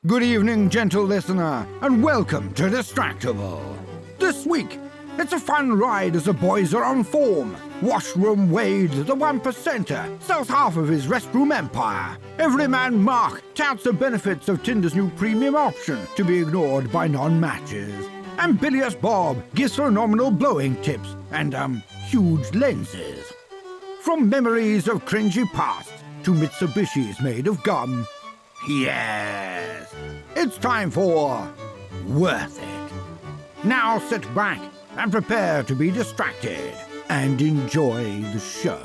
Good evening, gentle listener, and welcome to Distractible. This week, it's a fun ride as the boys are on form. Washroom Wade, the 1%er, sells half of his restroom empire. Everyman Mark touts the benefits of Tinder's new premium option to be ignored by non-matches. And Bilious Bob gives phenomenal blowing tips and, huge lenses. From memories of cringy past to Mitsubishis made of gum. Yes, it's time for Worth It. Now sit back and prepare to be distracted and enjoy the show.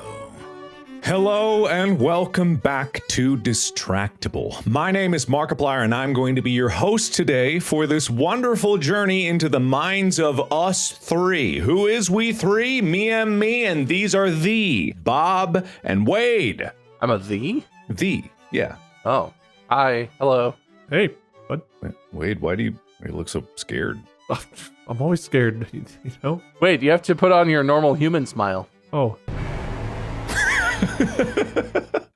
Hello and welcome back to Distractible. My name is Markiplier and I'm going to be your host today for this wonderful journey into the minds of us three. Who is we three? Me, and these are the Bob and Wade. I'm a the? The, yeah. Oh. Hi. Hello. Hey, what? Wade, why do you look so scared? I'm always scared, you know? Wait, you have to put on your normal human smile. Oh.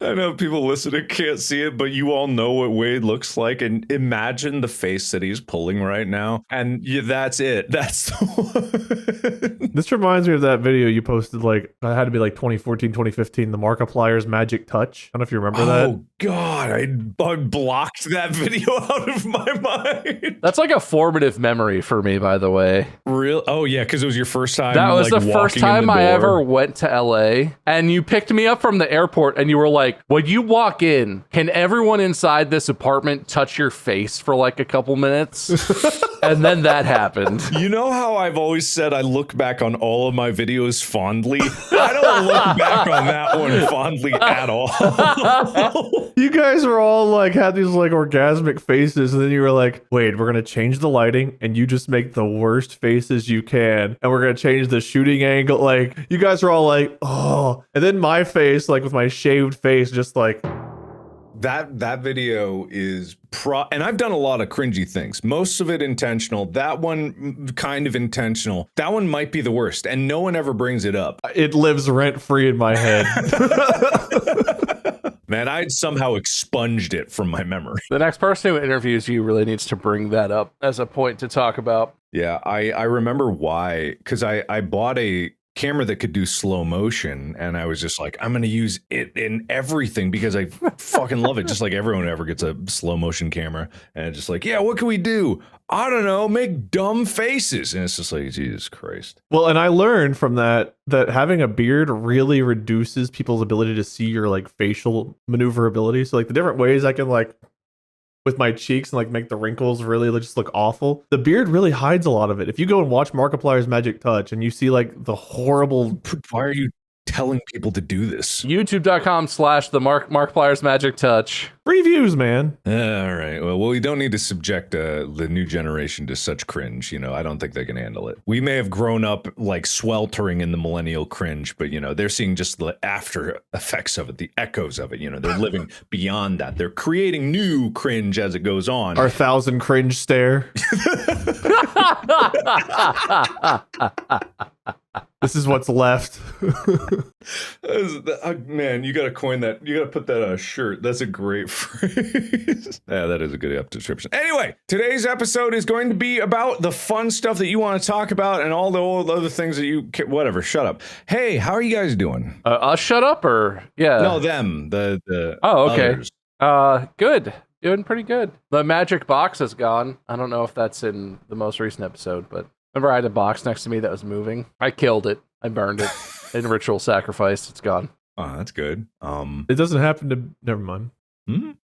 I know people listening can't see it, but you all know what Wade looks like, and imagine the face that he's pulling right now. And yeah, that's it. That's the one. This reminds me of that video you posted, like, it had to be like 2014, 2015, the Markiplier's Magic Touch. I don't know if you remember that. Oh, God, I blocked that video out of my mind. That's like a formative memory for me, by the way. Real? Oh, yeah, because it was your first time. That was like, the first time I ever went to LA, and you picked me up from the airport, and you were like, when you walk in, can everyone inside this apartment touch your face for like a couple minutes? And then that happened. You know how I've always said I look back on all of my videos fondly? I don't look back on that one fondly at all. You guys were all like, had these like orgasmic faces, and then you were like, wait, we're gonna change the lighting, and you just make the worst faces you can, and we're gonna change the shooting angle. Like, you guys are all like, oh, and then my face, like with my shaved face, just like. That video is and I've done a lot of cringy things. Most of it intentional. That one kind of intentional. That one might be the worst, and no one ever brings it up. It lives rent free in my head. Man, I'd somehow expunged it from my memory. The next person who interviews you really needs to bring that up as a point to talk about. Yeah, I remember why, because I bought a camera that could do slow motion, and I was just like, I'm gonna use it in everything because I fucking love it, just like everyone ever gets a slow motion camera, and it's just like, yeah, what can we do? I don't know, make dumb faces. And it's just like, Jesus Christ. Well, and I learned from that having a beard really reduces people's ability to see your like facial maneuverability. So like the different ways I can like with my cheeks and like make the wrinkles really just look awful. The beard really hides a lot of it. If you go and watch Markiplier's Magic Touch and you see like the horrible. Why are you telling people to do this? YouTube.com/the Markiplier's Magic Touch. Reviews, man. All right. Well, we don't need to subject the new generation to such cringe. You know, I don't think they can handle it. We may have grown up like sweltering in the millennial cringe, but you know, they're seeing just the after effects of it, the echoes of it. You know, they're living beyond that. They're creating new cringe as it goes on. Our 1,000 cringe stare. This is what's left. Man, you gotta coin that. You gotta put that on a shirt. That's a great phrase. Yeah, that is a good description. Anyway, today's episode is going to be about the fun stuff that you want to talk about and all the old other things that you whatever. Shut up. Hey, how are you guys doing? Us shut up or yeah? No, them. The oh, okay. Others. Good. Doing pretty good. The magic box is gone. I don't know if that's in the most recent episode, but remember I had a box next to me that was moving? I killed it. I burned it. In ritual sacrifice, it's gone. Oh, that's good. It doesn't happen to. Never mind.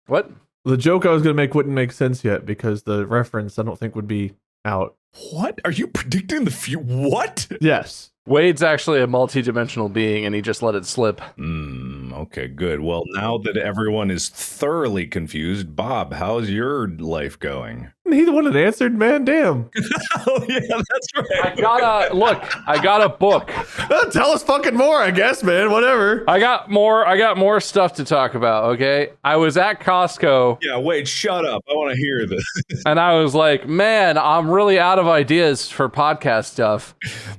What? The joke I was gonna make wouldn't make sense yet because the reference I don't think would be out. What? Are you predicting the future? What? Yes. Wade's actually a multi-dimensional being, and he just let it slip. Okay, good. Well, now that everyone is thoroughly confused, Bob, how's your life going? He the one that answered, man. Damn. Oh yeah, that's right. I got a book. Tell us fucking more, I guess, man. Whatever. I got more stuff to talk about, okay? I was at Costco. Yeah, wait, shut up. I want to hear this. And I was like, man, I'm really out of ideas for podcast stuff.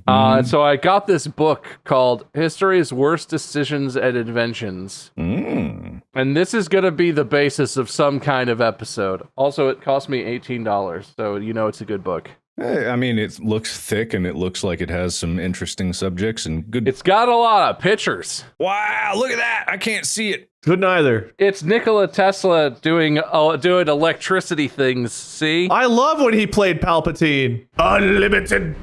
So I got this book called History's Worst Decisions and Inventions. And this is going to be the basis of some kind of episode. Also, it cost me $18, so you know it's a good book. I mean, it looks thick and it looks like it has some interesting subjects and good. It's got a lot of pictures. Wow, look at that. I can't see it. Couldn't either. It's Nikola Tesla doing electricity things, see? I love when he played Palpatine. Unlimited.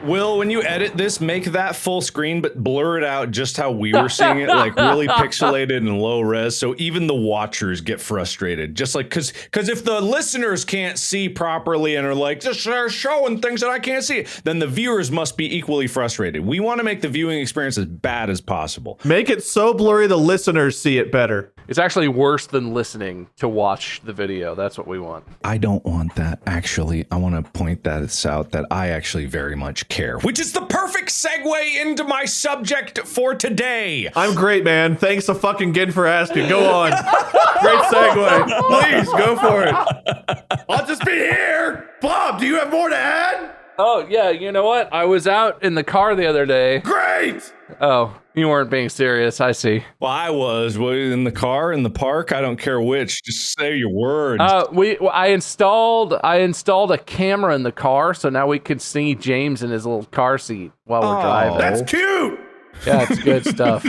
Will, when you edit this, make that full screen, but blur it out just how we were seeing it, like really pixelated and low res, so even the watchers get frustrated. Just like, because if the listeners can't see properly and are like, just they're showing things that I can't see, then the viewers must be equally frustrated. We want to make the viewing experience as bad as possible. Make it so blurry the listeners see it better. It's actually worse than listening to watch the video. That's what we want. I don't want that, actually. I want to point that out, that I actually very much care. Which is the perfect segue into my subject for today. I'm great, man. Thanks a fucking again for asking. Go on. Great segue. Please, go for it. I'll just be here. Bob, do you have more to add? Oh, yeah, you know what? I was out in the car the other day. Great! Oh, you weren't being serious. I see. Well, I was. In the car, in the park, I don't care which. Just say your words. I installed a camera in the car, so now we can see James in his little car seat while we're driving. That's cute! Yeah, it's good stuff.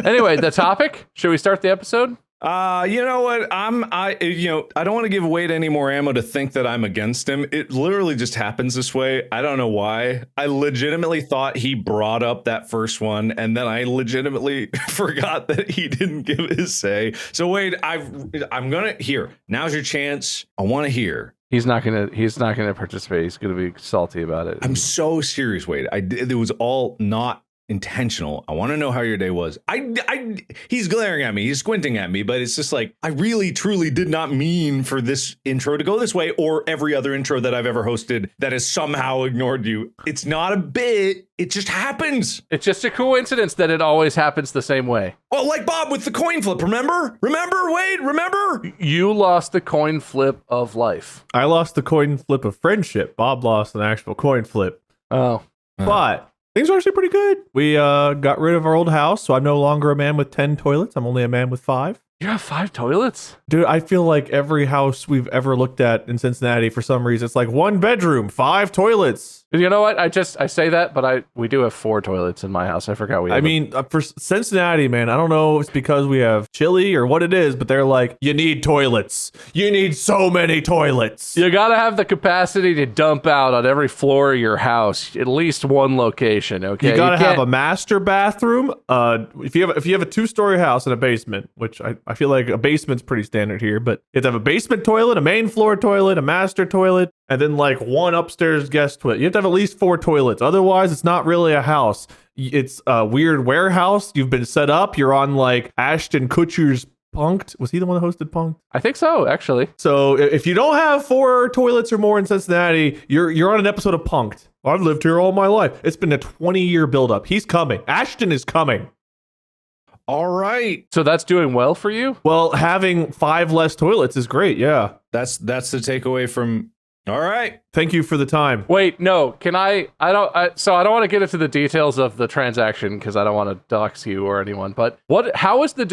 Anyway, the topic? Should we start the episode? You know what? I don't want to give away any more ammo to think that I'm against him. It literally just happens this way. I don't know why. I legitimately thought he brought up that first one, and then I legitimately forgot that he didn't give his say. So Wade, I'm gonna hear. Now's your chance. I want to hear. He's not gonna participate. He's gonna be salty about it. I'm so serious, Wade. It was all not intentional. I want to know how your day was. He's glaring at me, he's squinting at me, but it's just like, I really truly did not mean for this intro to go this way, or every other intro that I've ever hosted that has somehow ignored you. It's not a bit, it just happens. It's just a coincidence that it always happens the same way. Oh, like Bob with the coin flip, remember, Wade, remember? You lost the coin flip of life. I lost the coin flip of friendship. Bob lost an actual coin flip. Oh. But things are actually pretty good. We got rid of our old house, so I'm no longer a man with 10 toilets. I'm only a man with 5. You have 5 toilets? Dude, I feel like every house we've ever looked at in Cincinnati, for some reason, it's like 1 bedroom, 5 toilets. You know what? I say that, but we do have 4 toilets in my house. I forgot we have. I mean, for Cincinnati, man, I don't know if it's because we have chili or what it is, but they're like, you need toilets. You need so many toilets. You gotta have the capacity to dump out on every floor of your house, at least one location, okay? You gotta have a master bathroom. If you have a 2-story house and a basement, which I feel like a basement's pretty standard here, but you have to have a basement toilet, a main floor toilet, a master toilet, and then like 1 upstairs guest toilet. You have to have at least 4 toilets. Otherwise, it's not really a house. It's a weird warehouse. You've been set up. You're on like Ashton Kutcher's Punked. Was he the one that hosted Punked? I think so, actually. So if you don't have 4 toilets or more in Cincinnati, you're on an episode of Punked. I've lived here all my life. It's been a 20-year buildup. He's coming. Ashton is coming. All right. So that's doing well for you? Well, having 5 less toilets is great. Yeah. That's the takeaway from. All right. Thank you for the time. Wait, no. Can I don't want to get into the details of the transaction because I don't want to dox you or anyone. But how is the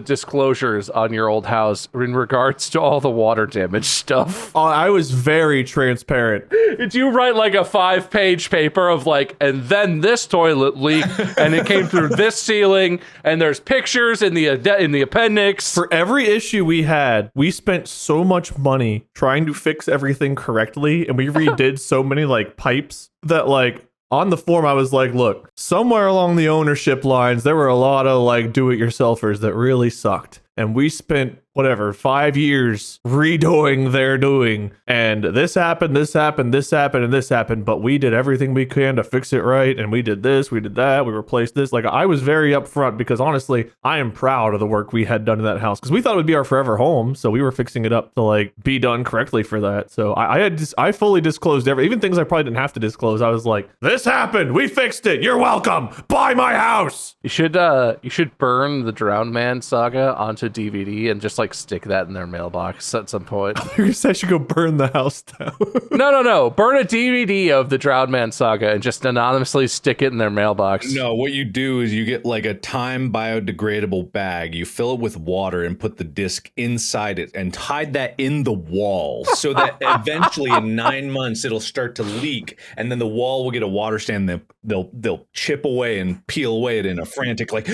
disclosures on your old house in regards to all the water damage stuff? I was very transparent. Did you write like a 5-page paper of like, and then this toilet leaked and it came through this ceiling and there's pictures in the appendix? For every issue we had, we spent so much money trying to fix everything correctly, and we redid so many like pipes that like on the form I was like, look, somewhere along the ownership lines there were a lot of like do-it-yourselfers that really sucked. and we spent whatever 5 years redoing their doing, and this happened, and this happened, but we did everything we can to fix it right, and we did this, we did that, we replaced this. Like, I was very upfront because honestly, I am proud of the work we had done in that house because we thought it would be our forever home, so we were fixing it up to like be done correctly for that. So I fully disclosed even things I probably didn't have to disclose. I was like, this happened, we fixed it, you're welcome, buy my house. You should burn the Drowned Man saga onto DVD and just like stick that in their mailbox at some point. You said I should go burn the house down. No. Burn a DVD of the Drowned Man saga and just anonymously stick it in their mailbox. No, what you do is you get like a time biodegradable bag, you fill it with water and put the disc inside it and hide that in the wall so that eventually in 9 months it'll start to leak, and then the wall will get a water stand. They'll chip away and peel away it in a frantic like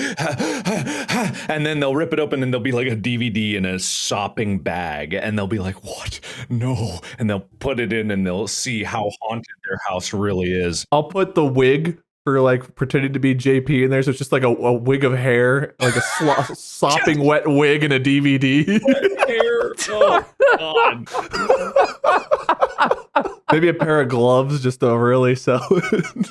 and then they'll rip it open and there'll be like a DVD in a sopping bag, and they'll be like, what? No. And they'll put it in and they'll see how haunted their house really is. I'll put the wig for like pretending to be JP in there, so it's just like a wig of hair, like a sopping wet wig in a DVD. Hair. Oh, God. Maybe a pair of gloves just to really sell it.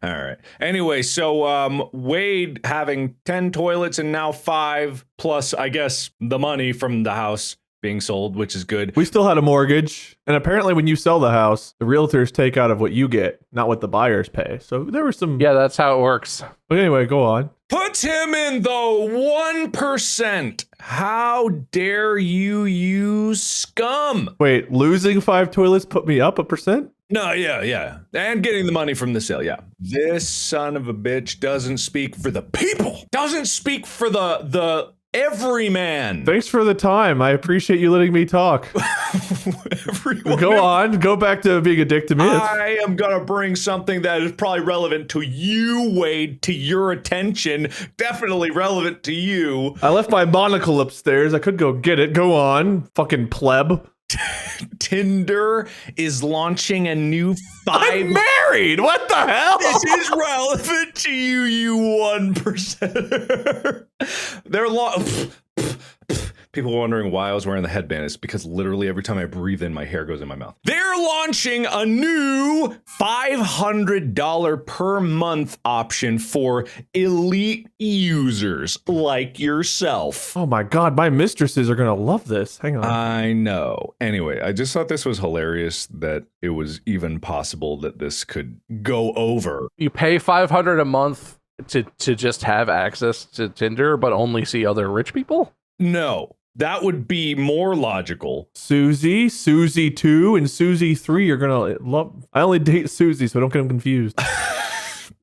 All right. Anyway, so Wade having 10 toilets and now 5, plus I guess the money from the house being sold, which is good. We still had a mortgage, and apparently when you sell the house, the realtors take out of what you get, not what the buyers pay. So there was some... Yeah, that's how it works. But anyway, go on. Put him in the 1%. How dare you scum? Wait, losing 5 toilets put me up 1%? No, yeah. And getting the money from the sale, yeah. This son of a bitch doesn't speak for the people. Doesn't speak for the everyman. Thanks for the time. I appreciate you letting me talk. Go on. Go back to being a dick to me. I am going to bring something that is probably relevant to you, Wade, to your attention. Definitely relevant to you. I left my monocle upstairs. I could go get it. Go on. Fucking pleb. Tinder is launching a new 5... I'm married! What the hell? This is relevant to you, you 1%. They're people wondering why I was wearing the headband. It's because literally every time I breathe in, my hair goes in my mouth. They're launching a new $500 per month option for elite users like yourself. Oh my God, my mistresses are going to love this. Hang on. I know. Anyway, I just thought this was hilarious that it was even possible that this could go over. You pay $500 a month to just have access to Tinder, but only see other rich people? No. That would be more logical. Susie 2, and Susie 3 are gonna love. I only date Susie, so don't get them confused.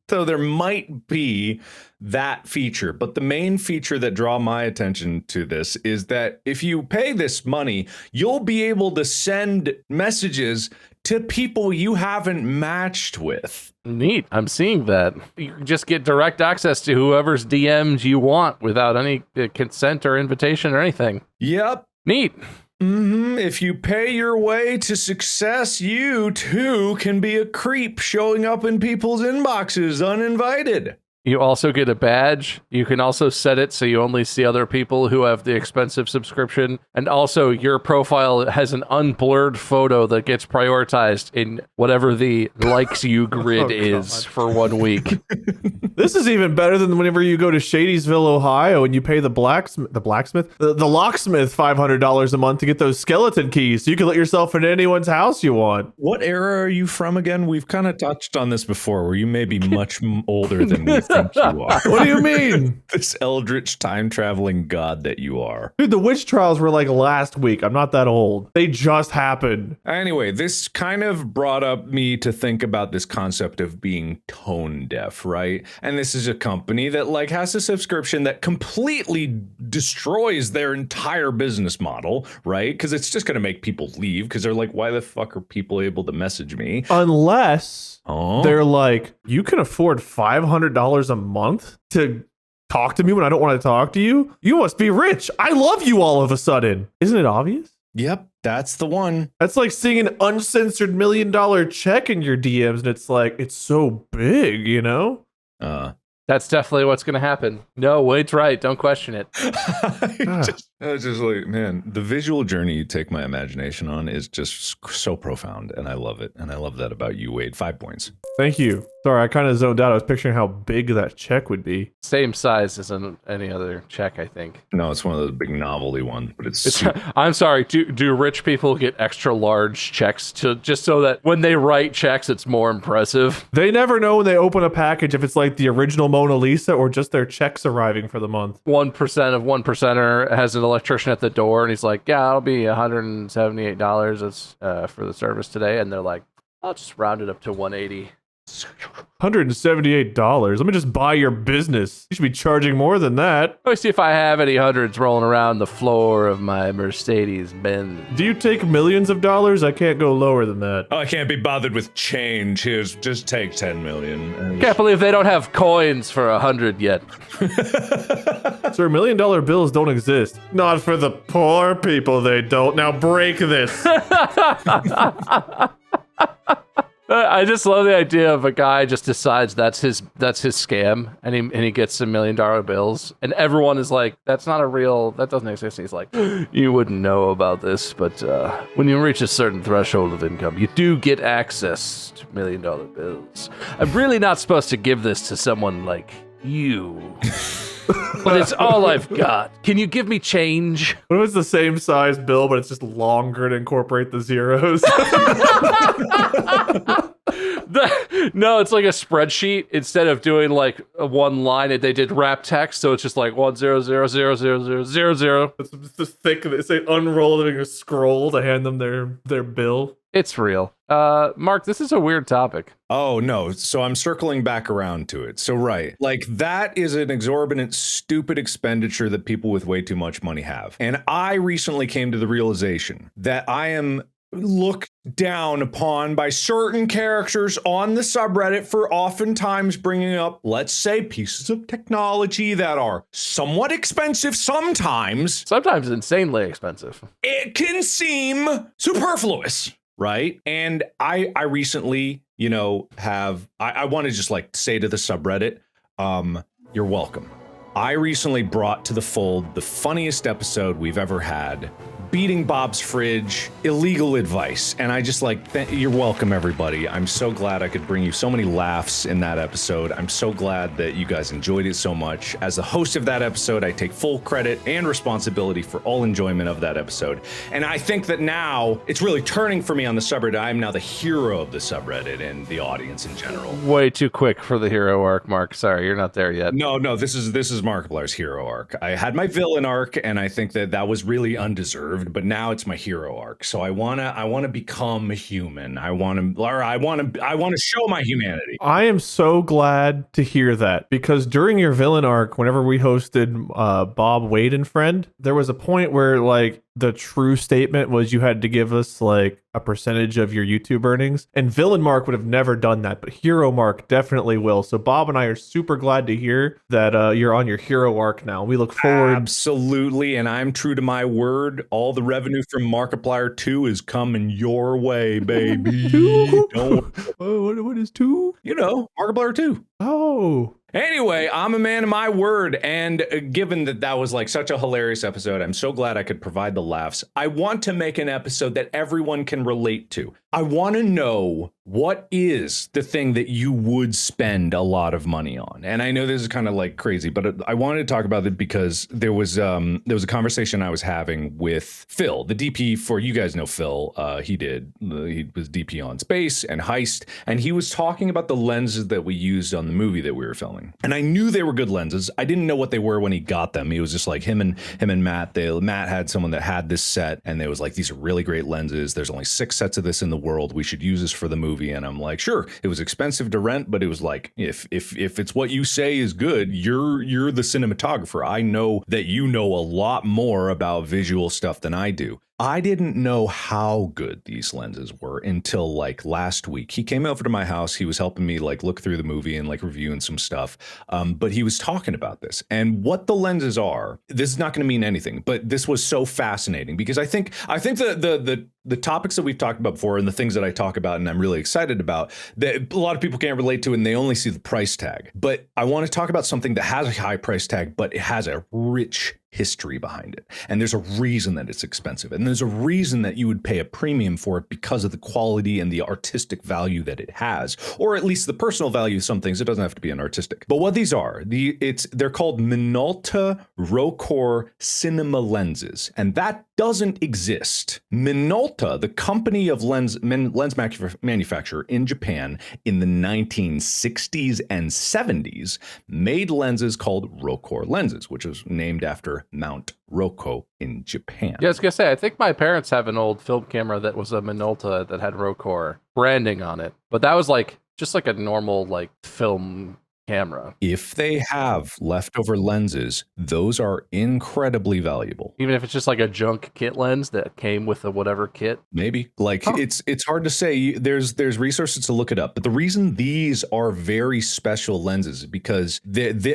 So there might be that feature, but the main feature that draw my attention to this is that if you pay this money, you'll be able to send messages to people you haven't matched with. Neat. I'm seeing that. You can just get direct access to whoever's DMs you want without any consent or invitation or anything. Yep. Neat. If you pay your way to success, you too can be a creep showing up in people's inboxes uninvited. You also get a badge. You can also set it so you only see other people who have the expensive subscription. And also your profile has an unblurred photo that gets prioritized in whatever the likes you grid is for 1 week. This is even better than whenever you go to Shadysville, Ohio, and you pay the locksmith $500 a month to get those skeleton keys so you can let yourself into anyone's house you want. What era are you from again? We've kind of touched on this before, where you may be much older than we think you are. What do you mean? This eldritch time-traveling god that you are. Dude, the witch trials were like last week. I'm not that old. They just happened. Anyway, this kind of brought up me to think about this concept of being tone deaf, right? And this is a company that like has a subscription that completely destroys their entire business model, right? Because it's just going to make people leave because they're like, why the fuck are people able to message me? Unless they're like, you can afford $500 a month to talk to me when I don't want to talk to you? You must be rich. I love you all of a sudden. Isn't it obvious? Yep, that's the one. That's like seeing an uncensored $1 million check in your DMs, and it's like, it's so big, you know? That's definitely what's going to happen. No, Wade's right. Don't question it. I was just like, man, the visual journey you take my imagination on is just so profound, and I love it. And I love that about you, Wade. 5 points. Thank you. Sorry, I kind of zoned out. I was picturing how big that check would be. Same size as any other check, I think. No, it's one of those big novelty ones, but it's I'm sorry. Do rich people get extra large checks just so that when they write checks, it's more impressive? They never know when they open a package if it's like the original Mona Lisa or just their checks arriving for the month. 1% of 1%er has an electrician at the door, and he's like, "Yeah, it'll be $178 for the service today," and they're like, "I'll just round it up to $180." $178. Let me just buy your business. You should be charging more than that. Let me see if I have any hundreds rolling around the floor of my Mercedes Benz. Do you take millions of dollars? I can't go lower than that. Oh, I can't be bothered with change. Here's just take 10 million. Can't believe they don't have coins for 100 yet. Sir, $1 million bills don't exist. Not for the poor people, they don't. Now break this. I just love the idea of a guy just decides that's his scam, and he gets $1 million bills, and everyone is like, that doesn't exist. And he's like, you wouldn't know about this, but when you reach a certain threshold of income, you do get access to $1 million bills. I'm really not supposed to give this to someone like you. But it's all I've got. Can you give me change? What if it's the same size bill, but it's just longer to incorporate the zeros? No, it's like a spreadsheet. Instead of doing like a one line, they did wrap text, so it's just like 100000000. It's just thick. It's like unrolling a scroll to hand them their bill. It's real. Mark, this is a weird topic. Oh, no. So I'm circling back around to it. So, right. Like, that is an exorbitant, stupid expenditure that people with way too much money have. And I recently came to the realization that I am looked down upon by certain characters on the subreddit for oftentimes bringing up, let's say, pieces of technology that are somewhat expensive sometimes. Sometimes insanely expensive. It can seem superfluous. Right. And I recently, I want to just like say to the subreddit, you're welcome. I recently brought to the fold the funniest episode we've ever had, Beating Bob's Fridge, illegal advice. And I just you're welcome, everybody. I'm so glad I could bring you so many laughs in that episode. I'm so glad that you guys enjoyed it so much. As the host of that episode, I take full credit and responsibility for all enjoyment of that episode. And I think that now it's really turning for me on the subreddit. I'm now the hero of the subreddit and the audience in general. Way too quick for the hero arc, Mark. Sorry, you're not there yet. No, this is Markiplier's hero arc. I had my villain arc, and I think that was really undeserved. But now it's my hero arc. So I wanna become human. I wanna show my humanity. I am so glad to hear that, because during your villain arc, whenever we hosted Bob, Wade, and Friend, there was a point where like the true statement was you had to give us like a percentage of your YouTube earnings, and villain Mark would have never done that, but hero Mark definitely will. So Bob and I are super glad to hear that you're on your hero arc now. We look forward. Absolutely, and I'm true to my word. All the revenue from Markiplier 2 is coming your way, baby. Don't. What is 2? Markiplier 2. Oh. Anyway, I'm a man of my word, and given that was like such a hilarious episode, I'm so glad I could provide the laughs. I want to make an episode that everyone can relate to. I want to know, what is the thing that you would spend a lot of money on? And I know this is kind of like crazy, but I wanted to talk about it because there was a conversation I was having with Phil, the DP for, you guys know Phil. He was DP on Space and Heist, and he was talking about the lenses that we used on the movie that we were filming. And I knew they were good lenses. I didn't know what they were when he got them. He was just like him and Matt. Matt had someone that had this set, and they was like, these are really great lenses. There's only 6 sets of this in the world. We should use this for the movie. And I'm like, sure. It was expensive to rent, but it was like, if it's what you say is good, you're the cinematographer. I know that you know a lot more about visual stuff than I do. I didn't know how good these lenses were until like last week. He came over to my house. He was helping me like look through the movie and like reviewing some stuff. But he was talking about this and what the lenses are. This is not going to mean anything, but this was so fascinating because I think the topics that we've talked about before and the things that I talk about and I'm really excited about that a lot of people can't relate to and they only see the price tag. But I want to talk about something that has a high price tag, but it has a rich history behind it. And there's a reason that it's expensive. And there's a reason that you would pay a premium for it because of the quality and the artistic value that it has, or at least the personal value of some things. It doesn't have to be an artistic. But what these are, they're called Minolta Rokkor cinema lenses. And that doesn't exist. Minolta, the company of lens manufacturer in Japan in the 1960s and 70s, made lenses called Rokkor lenses, which was named after Mount Rokko in Japan. Yeah, I was gonna say, I think my parents have an old film camera that was a Minolta that had Rokkor branding on it, but that was like just like a normal like film camera. If they have leftover lenses, those are incredibly valuable. Even if it's just like a junk kit lens that came with a whatever kit. Maybe. Like it's hard to say. There's resources to look it up. But the reason these are very special lenses is because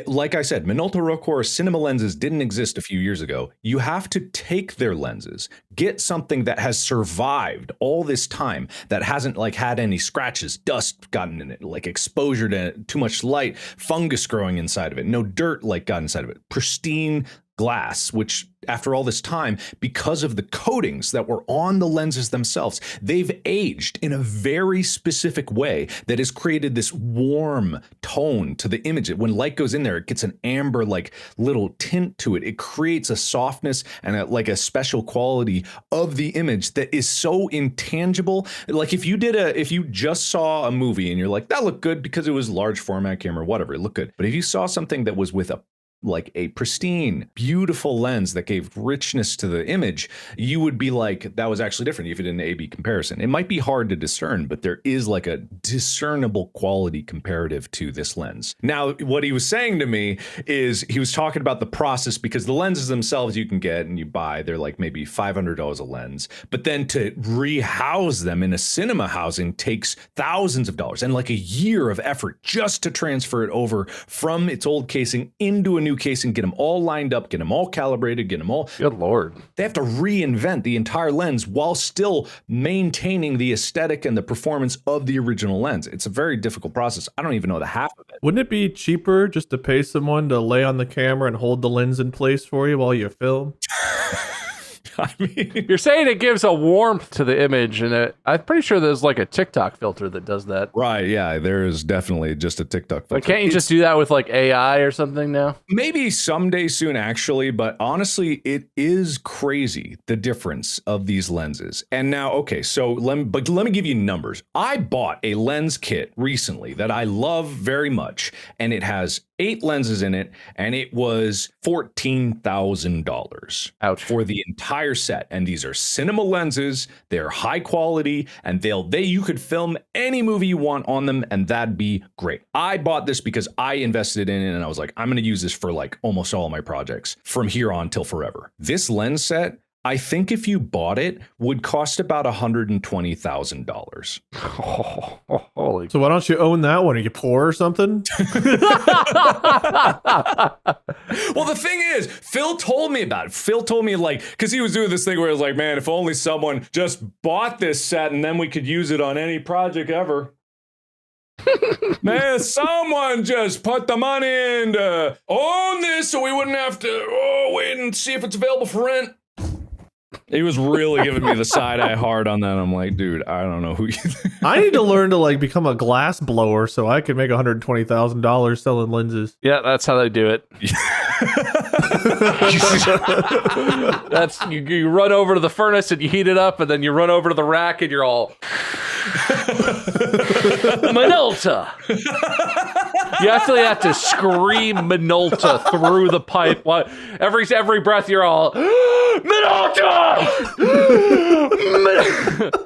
like I said, Minolta Rokkor cinema lenses didn't exist a few years ago. You have to take their lenses, get something that has survived all this time, that hasn't like had any scratches, dust gotten in it, like exposure to too much light, fungus growing inside of it, no dirt like got inside of it, pristine glass, which after all this time, because of the coatings that were on the lenses themselves, they've aged in a very specific way that has created this warm tone to the image. When light goes in there, it gets an amber like little tint to it. It creates a softness and like a special quality of the image that is so intangible. Like if you just saw a movie and you're like, that looked good because it was large format camera, whatever, it looked good. But if you saw something that was with a pristine, beautiful lens that gave richness to the image, you would be like, that was actually different if you did an A/B comparison. It might be hard to discern, but there is like a discernible quality comparative to this lens. Now, what he was saying to me is he was talking about the process, because the lenses themselves you can get and you buy, they're like maybe $500 a lens, but then to rehouse them in a cinema housing takes thousands of dollars and like a year of effort just to transfer it over from its old casing into a new casing, get them all lined up, get them all calibrated, get them all. Good Lord. They have to reinvent the entire lens while still maintaining the aesthetic and the performance of the original lens. It's a very difficult process. I don't even know the half of it. Wouldn't it be cheaper just to pay someone to lay on the camera and hold the lens in place for you while you film? I mean, you're saying it gives a warmth to the image, and I'm pretty sure there's like a TikTok filter that does that. Right, yeah, there is definitely just a TikTok filter. But can't you just do that with like AI or something now? Maybe someday soon, actually, but honestly, it is crazy, the difference of these lenses. And now, okay, so let me give you numbers. I bought a lens kit recently that I love very much, and it has 8 lenses in it, and it was $14,000. Ouch. For the entire set. And these are cinema lenses. They're high quality, and you could film any movie you want on them, and that'd be great. I bought this because I invested in it, and I was like, I'm going to use this for like almost all of my projects from here on till forever. This lens set, I think if you bought it, would cost about $120,000. Oh, holy. So why don't you own that one? Are you poor or something? Well, the thing is, Phil told me about it. Phil told me, like, because he was doing this thing where it was like, man, if only someone just bought this set and then we could use it on any project ever. Man, someone just put the money in to own this so we wouldn't have to wait and see if it's available for rent. He was really giving me the side eye hard on that. I'm like, dude, I don't know who you I need to learn to like become a glass blower so I can make $120,000 selling lenses. Yeah, that's how they do it. That's you run over to the furnace and you heat it up, and then you run over to the rack and you're all Minolta. You actually have to scream Minolta through the pipe. Every breath you're all Minolta.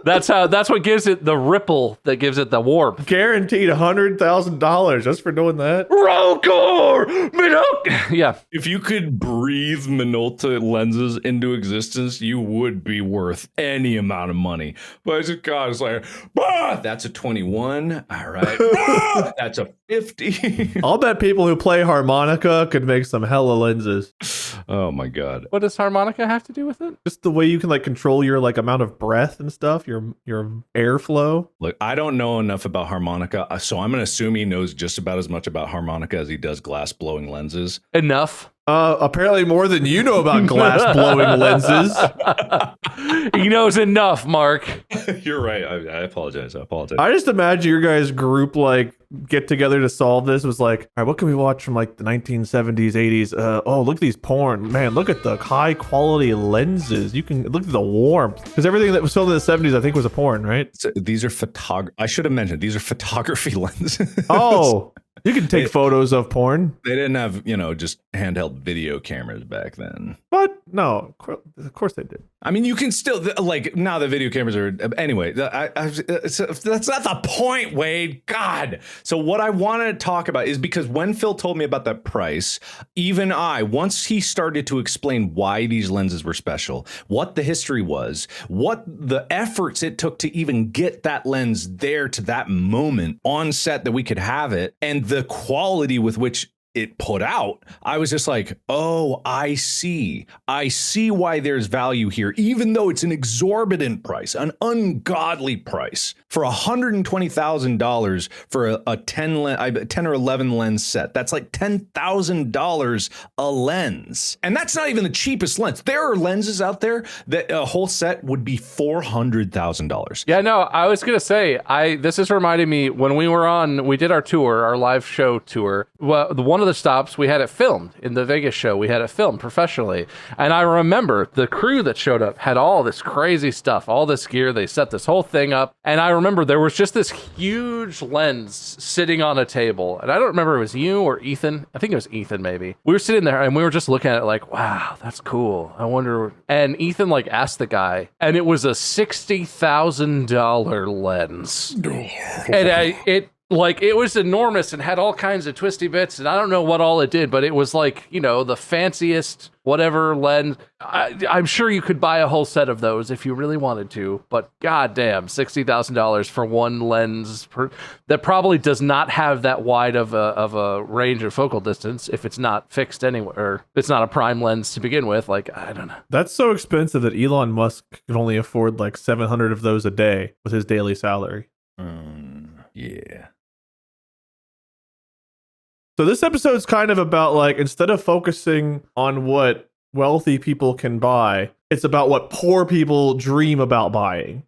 That's what gives it the ripple that gives it the warmth. Guaranteed $100,000 just for doing that. Rollcore Minolta. Yeah. If you could breathe Minolta lenses into existence, you would be worth any amount of money. But I just got it's like, that's a 21. All right. That's a 50. I'll bet people who play harmonica could make some hella lenses. Oh my God. What does harmonica have to do with it? Just the way you can like control your like amount of breath and stuff, your airflow. Look, I don't know enough about harmonica, so I'm going to assume he knows just about as much about harmonica as he does glass blowing lenses. Enough. Apparently more than you know about glass blowing lenses. He knows enough, Mark. You're right. I apologize. I just imagine your guys' group like get together to solve this was like, all right, what can we watch from like the 1970s, 80s? Oh, look at these porn. Man, look at the high quality lenses. You can look at the warmth. Because everything that was filmed in the 70s, I think, was a porn, right? So these are I should have mentioned these are photography lenses. Oh. You can take photos of porn. They didn't have, just handheld video cameras back then. But no, of course they did. I mean, you can still, like, now the video cameras are, anyway, that's not the point, Wade. God. So what I want to talk about is because when Phil told me about that price, even once he started to explain why these lenses were special, what the history was, what the efforts it took to even get that lens there to that moment on set that we could have it, and the quality with which it put out, I was just like, oh, I see why there's value here, even though it's an exorbitant price, an ungodly price for $120,000 for a 10 or 11 lens set. That's like $10,000 a lens. And that's not even the cheapest lens. There are lenses out there that a whole set would be $400,000. Yeah, no, I was going to say, this is reminding me when we did our tour, our live show tour. Well, one of the stops, we had it filmed in the Vegas show. We had it filmed professionally. And I remember the crew that showed up had all this crazy stuff, all this gear. They set this whole thing up. And I remember there was just this huge lens sitting on a table. And I don't remember if it was you or Ethan. I think it was Ethan, maybe. We were sitting there and we were just looking at it like, wow, that's cool. I wonder. And Ethan like asked the guy, and it was a $60,000 lens. And it was enormous and had all kinds of twisty bits, and I don't know what all it did, but it was like, the fanciest whatever lens. I'm sure you could buy a whole set of those if you really wanted to, but goddamn, $60,000 for one lens that probably does not have that wide of a range of focal distance if it's not fixed anywhere, or if it's not a prime lens to begin with. Like, I don't know. That's so expensive that Elon Musk can only afford like 700 of those a day with his daily salary. Yeah. So this episode's kind of about like, instead of focusing on what wealthy people can buy, it's about what poor people dream about buying.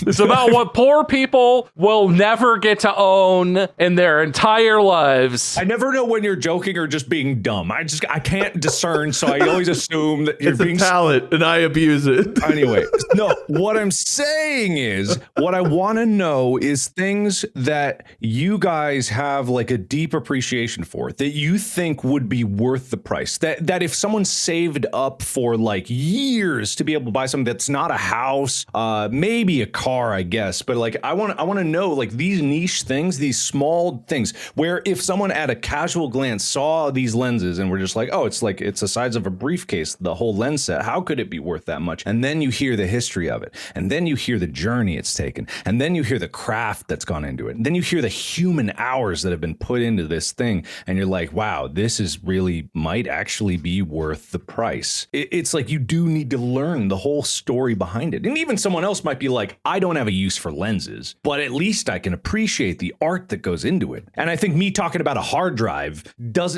It's about what poor people will never get to own in their entire lives. I never know when you're joking or just being dumb. I can't discern, so I always assume that you're being a talent, and I abuse it. Anyway, no, what I'm saying is, what I want to know is things that you guys have like a deep appreciation for, that you think would be worth the price. That if someone saved up for like years to be able to buy something that's not a house, maybe a car, I guess, but like I want to know like these niche things, these small things where if someone at a casual glance saw these lenses and were just like, oh, it's the size of a briefcase, the whole lens set, how could it be worth that much? And then you hear the history of it, and then you hear the journey it's taken, and then you hear the craft that's gone into it, and then you hear the human hours that have been put into this thing, and you're like, wow, this is really might actually be worth the price. It's like you do need to learn the whole story behind it. And even someone else might be like, I don't have a use for lenses, but at least I can appreciate the art that goes into it. And I think me talking about a hard drive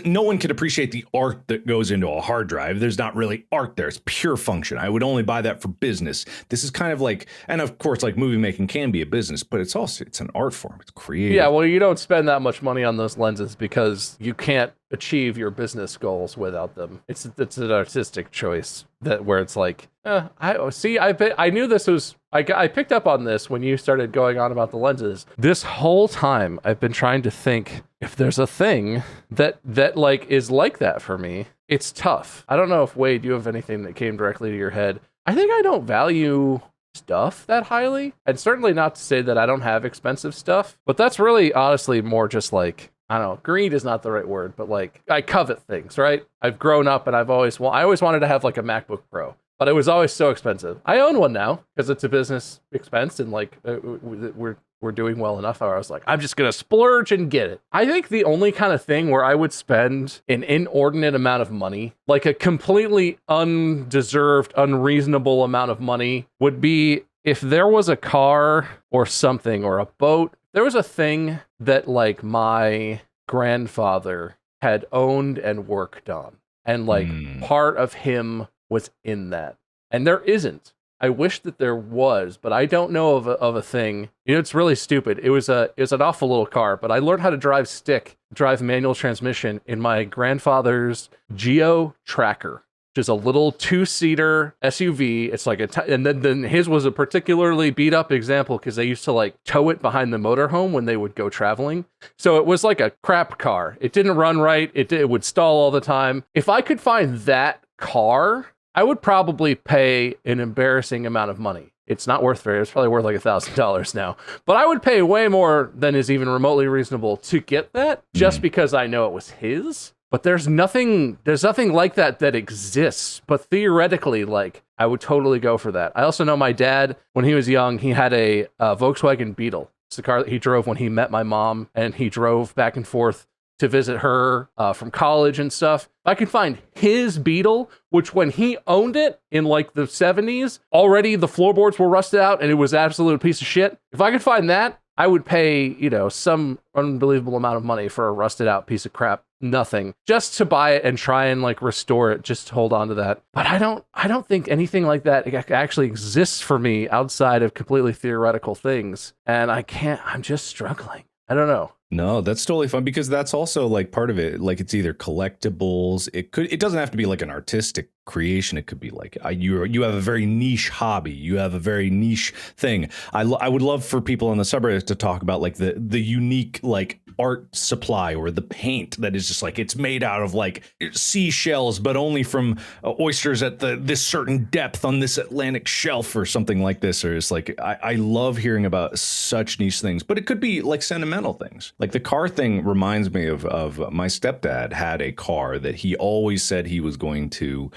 no one can appreciate the art that goes into a hard drive. There's not really art there. It's pure function. I would only buy that for business. This is kind of like, and of course, like movie making can be a business, but it's an art form. It's creative. Yeah, well, you don't spend that much money on those lenses because you can't achieve your business goals without them. It's an artistic choice where it's like, I knew this was. I picked up on this when you started going on about the lenses. This whole time I've been trying to think if there's a thing that like is like that for me. It's tough. I don't know if Wade, you have anything that came directly to your head. I think I don't value stuff that highly. And certainly not to say that I don't have expensive stuff, but that's really honestly more just like, I don't know, greed is not the right word, but like I covet things, right? I've grown up and I always wanted to have like a MacBook Pro, but it was always so expensive. I own one now because it's a business expense, and like we're doing well enough where I was like, I'm just going to splurge and get it. I think the only kind of thing where I would spend an inordinate amount of money, like a completely undeserved, unreasonable amount of money, would be if there was a car or something or a boat. There was a thing that like my grandfather had owned and worked on, and like part of him was in that. And there isn't. I wish that there was, but I don't know of a thing. You know, it's really stupid. It was an awful little car, but I learned how to drive manual transmission in my grandfather's Geo Tracker, which is a little 2-seater SUV. It's like and then his was a particularly beat up example because they used to like tow it behind the motorhome when they would go traveling. So it was like a crap car. It didn't run right. It would stall all the time. If I could find that car, I would probably pay an embarrassing amount of money. It's not worth very. It's probably worth like $1,000 now. But I would pay way more than is even remotely reasonable to get that, just because I know it was his. But there's nothing like that exists. But theoretically, like, I would totally go for that. I also know my dad, when he was young, he had a Volkswagen Beetle. It's the car that he drove when he met my mom, and he drove back and forth to visit her from college and stuff. I could find his Beetle, which when he owned it in like the 70s, already the floorboards were rusted out and it was an absolute piece of shit. If I could find that, I would pay, you know, some unbelievable amount of money for a rusted out piece of crap. Nothing. Just to buy it and try and like restore it, just to hold on to that. But I don't think anything like that actually exists for me outside of completely theoretical things. And I'm just struggling. I don't know. No, that's totally fun, because that's also like part of it. Like, it's either collectibles. It doesn't have to be like an artistic creation. It could be like you have a very niche hobby. You have a very niche thing. I would love for people on the subreddit to talk about like the unique like art supply or the paint that is just like, it's made out of like seashells, but only from oysters at this certain depth on this Atlantic shelf or something like this. Or it's like, I love hearing about such niche things, but it could be like sentimental things. Like the car thing reminds me of my stepdad had a car that he always said he was going to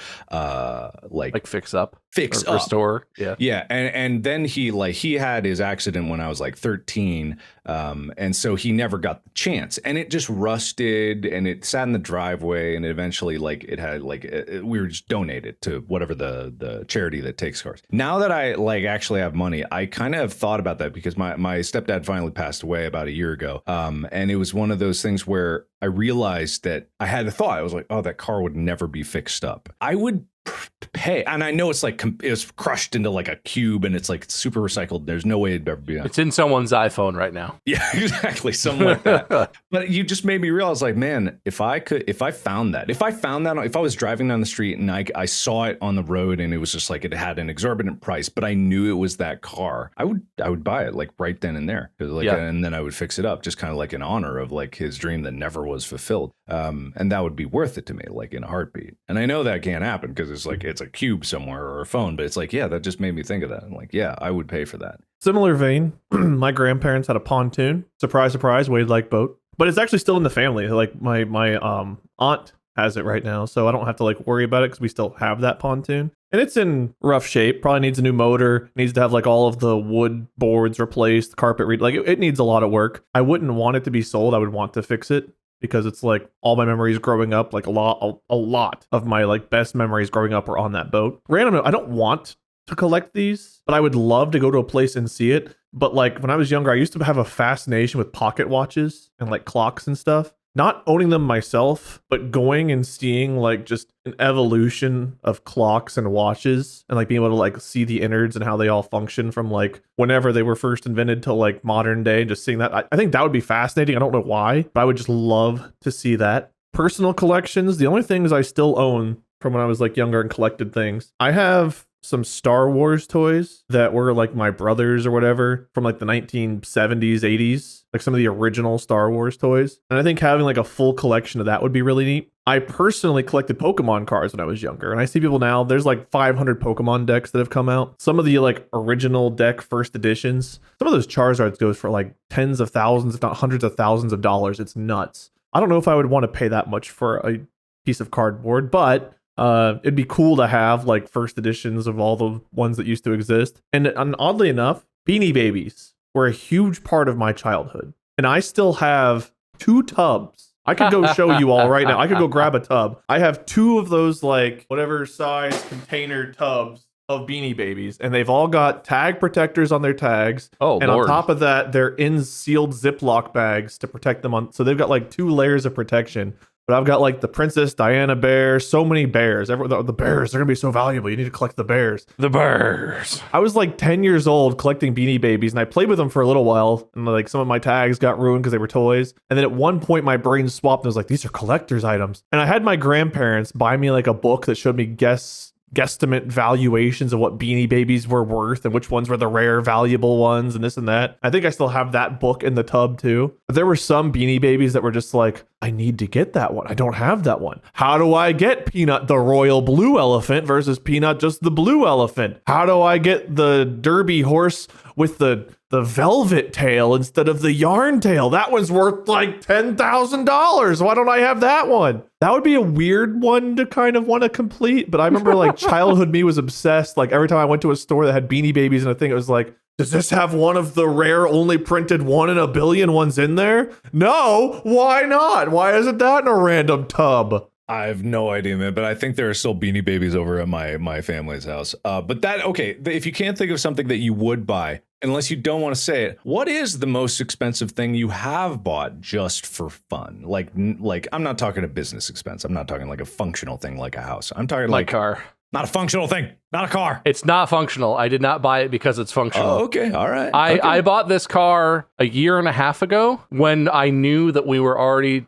like fix up, restore. Yeah. And then he had his accident when I was like 13. And so he never got the chance, and it just rusted and it sat in the driveway, and eventually like it had like we were just donated to whatever the charity that takes cars. Now that I like actually have money, I kind of have thought about that, because my stepdad finally passed away about a year ago. And it was one of those things where I realized that I had a thought. I was like, oh, that car would never be fixed up. I would pay, and I know it's like it's crushed into like a cube and it's like super recycled. There's no way it'd ever be done. It's in someone's iPhone right now. Yeah, exactly, something like that. But you just made me realize, like, man, if I found that, if I was driving down the street and I saw it on the road and it was just like it had an exorbitant price, but I knew it was that car, I would buy it like right then and there, like, and then I would fix it up, just kind of like in honor of like his dream that never was fulfilled. And that would be worth it to me, like in a heartbeat. And I know that can't happen because it's like it's a cube somewhere or a phone, but it's like, yeah, that just made me think of that. I'm like, yeah, I would pay for that. Similar vein, my grandparents had a pontoon. Surprise, surprise, Wade like boat. But it's actually still in the family. Like my aunt has it right now, so I don't have to like worry about it because we still have that pontoon. And it's in rough shape. Probably needs a new motor. Needs to have like all of the wood boards replaced, carpet like it needs a lot of work. I wouldn't want it to be sold. I would want to fix it, because it's like all my memories growing up, like a lot of my like best memories growing up were on that boat. Random, I don't want to collect these, but I would love to go to a place and see it. But like when I was younger, I used to have a fascination with pocket watches and like clocks and stuff. Not owning them myself, but going and seeing like just an evolution of clocks and watches, and like being able to like see the innards and how they all function from like whenever they were first invented to like modern day. Just seeing that, I think that would be fascinating. I don't know why, but I would just love to see that. Personal collections, the only things I still own from when I was like younger and collected things, I have some Star Wars toys that were like my brother's or whatever from like the 1970s, 80s, like some of the original Star Wars toys. And I think having like a full collection of that would be really neat. I personally collected Pokemon cards when I was younger, and I see people now, there's like 500 Pokemon decks that have come out. Some of the like original deck first editions, some of those Charizards goes for like tens of thousands, if not hundreds of thousands of dollars. It's nuts. I don't know if I would want to pay that much for a piece of cardboard, but it'd be cool to have like first editions of all the ones that used to exist. And oddly enough, Beanie Babies were a huge part of my childhood. And I still have 2 tubs. I could go show you all right now. I could go grab a tub. I have 2 of those like whatever size container tubs of Beanie Babies, and they've all got tag protectors on their tags. Oh, and Lord. on top of that, they're in sealed Ziploc bags to protect them on. So they've got like 2 layers of protection. But I've got like the Princess Diana bear, so many bears. The bears, they're gonna be so valuable. You need to collect the bears. The bears. I was like 10 years old collecting Beanie Babies, and I played with them for a little while, and like some of my tags got ruined because they were toys. And then at one point my brain swapped and I was like, these are collector's items. And I had my grandparents buy me like a book that showed me guesstimate valuations of what Beanie Babies were worth and which ones were the rare valuable ones and this and that. I think I still have that book in the tub too. But there were some Beanie Babies that were just like, I need to get that one. I don't have that one. How do I get Peanut the royal blue elephant versus Peanut just the blue elephant? How do I get the Derby horse with the velvet tail instead of the yarn tail? That one's worth like $10,000. Why don't I have that one? That would be a weird one to kind of want to complete. But I remember like childhood me was obsessed. Like every time I went to a store that had Beanie Babies and a thing, it was like, does this have one of the rare only printed 1 in a billion ones in there? No, why not? Why isn't that in a random tub? I have no idea, man, but I think there are still Beanie Babies over at my family's house. But that, okay, if you can't think of something that you would buy, unless you don't want to say it, what is the most expensive thing you have bought just for fun? Like I'm not talking a business expense. I'm not talking like a functional thing like a house. I'm talking My like car. not a functional thing, not a car. It's not functional. I did not buy it because it's functional. Oh, okay, all right. I bought this car a year and a half ago when I knew that we were already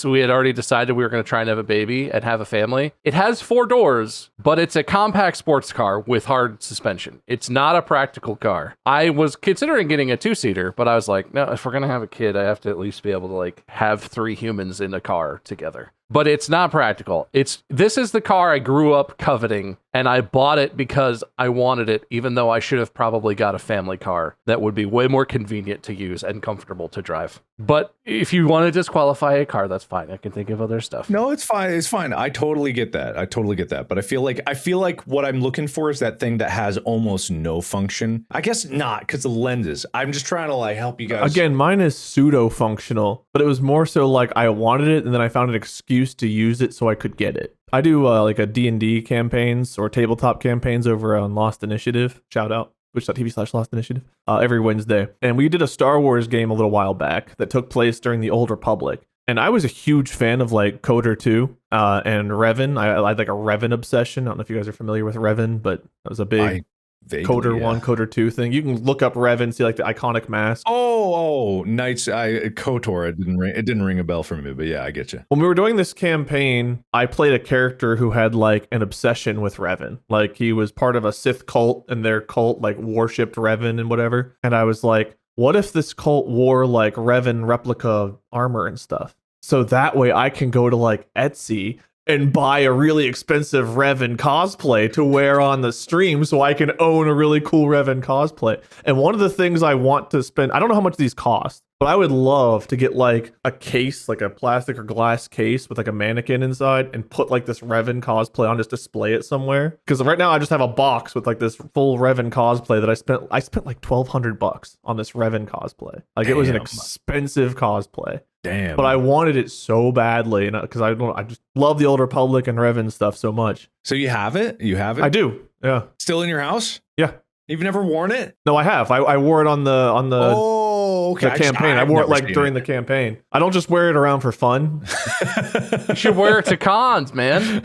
we had already decided we were going to try and have a baby and have a family. It has 4 doors, but it's a compact sports car with hard suspension. It's not a practical car. I was considering getting a 2-seater, but I was like, no, if we're going to have a kid, I have to at least be able to like have 3 humans in a car together. But it's not practical. This is the car I grew up coveting, and I bought it because I wanted it, even though I should have probably got a family car that would be way more convenient to use and comfortable to drive. But if you want to disqualify a car, that's fine. I can think of other stuff. No, it's fine. It's fine. I totally get that. But I feel like what I'm looking for is that thing that has almost no function. I guess not, because the lenses. I'm just trying to like help you guys. Again, mine is pseudo functional, but it was more so like I wanted it, and then I found an excuse to use it so I could get it. I do like a D&D campaigns or tabletop campaigns over on Lost Initiative. Shout out twitch.tv/Lost Initiative every Wednesday. And we did a Star Wars game a little while back that took place during the Old Republic. And I was a huge fan of like Coder 2 and Revan. I had like a Revan obsession. I don't know if you guys are familiar with Revan, but that was a big Vaguely, Coder 1, Coder 2 thing. You can look up Revan, see like the iconic mask. Oh, Knights. KOTOR. It didn't ring a bell for me, but yeah, I get you. When we were doing this campaign, I played a character who had like an obsession with Revan. Like he was part of a Sith cult, and their cult like worshipped Revan and whatever. And I was like, what if this cult wore like Revan replica armor and stuff? So that way I can go to like Etsy and buy a really expensive Revan cosplay to wear on the stream so I can own a really cool Revan cosplay. And one of the things I want to spend, I don't know how much these cost, but I would love to get like a case, like a plastic or glass case with like a mannequin inside, and put like this Revan cosplay on, just display it somewhere. Because right now I just have a box with like this full Revan cosplay that I spent like $1,200 on this Revan cosplay. Like it was an expensive cosplay. Damn. But I wanted it so badly, because I just love the Old Republic and Revan stuff so much. So you have it? You have it? I do. Yeah. Still in your house? Yeah. You've never worn it? No, I have. I wore it on the okay. the campaign. I wore it like during the campaign. I don't just wear it around for fun. You should wear it to cons, man.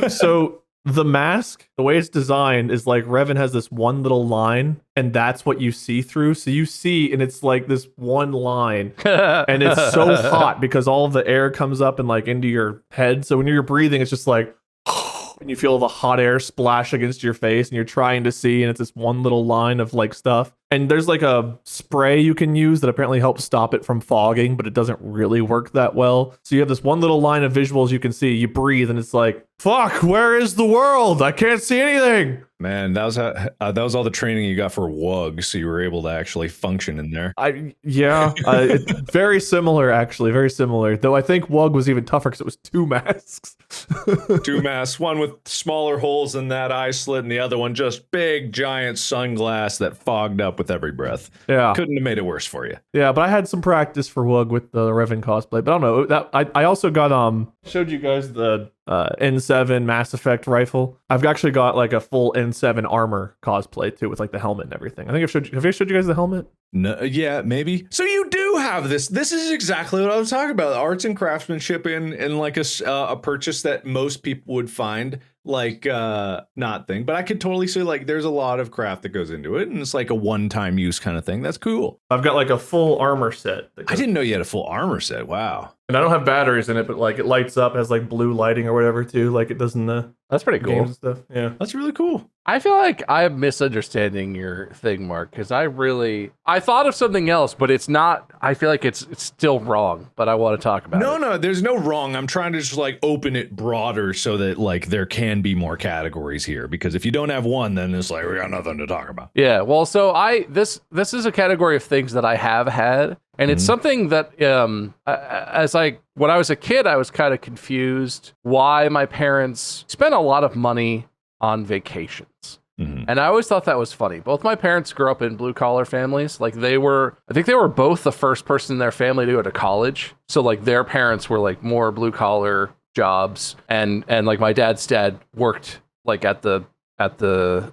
So the mask, the way it's designed is like Revan has this one little line, and that's what you see through. So you see, and it's like this one line, and it's so hot because all of the air comes up and like into your head. So when you're breathing, it's just like, and you feel the hot air splash against your face, and you're trying to see, and it's this one little line of like stuff. And there's like a spray you can use that apparently helps stop it from fogging, but it doesn't really work that well. So you have this one little line of visuals you can see. You breathe and it's like, fuck, where is the world? I can't see anything. Man, that was all the training you got for WUG, so you were able to actually function in there. It's very similar, actually, very similar. Though I think WUG was even tougher because it was 2 masks. 2 masks, one with smaller holes in that eye slit, and the other one just big, giant sunglass that fogged up with every breath. Yeah, couldn't have made it worse for you. Yeah, but I had some practice for WUG with the Revan cosplay. But I don't know that I also got showed you guys the N7 Mass Effect rifle. I've actually got like a full N7 armor cosplay too, with like the helmet and everything. I think have I showed you guys the helmet? No, yeah, maybe. So you do have this. This is exactly what I was talking about. Arts and craftsmanship in like a purchase that most people would find like not thing. But I could totally see like there's a lot of craft that goes into it, and it's like a one-time use kind of thing. That's cool. I've got like a full armor set. I didn't know you had a full armor set. Wow. And I don't have batteries in it, but like it lights up, has like blue lighting or whatever too, like it does in the That's pretty cool. games and stuff. Yeah. That's really cool. I feel like I'm misunderstanding your thing, Mark, because I thought of something else, but it's not. I feel like it's still wrong, but I want to talk about it. No, there's no wrong. I'm trying to just like open it broader so that like there can be more categories here, because if you don't have one, then it's like we got nothing to talk about. Yeah, well, so this is a category of things that I have had. And it's something that, when I was a kid, I was kind of confused why my parents spent a lot of money on vacations. Mm-hmm. And I always thought that was funny. Both my parents grew up in blue collar families. Like I think they were both the first person in their family to go to college. So like their parents were like more blue collar jobs. And like my dad's dad worked like at the the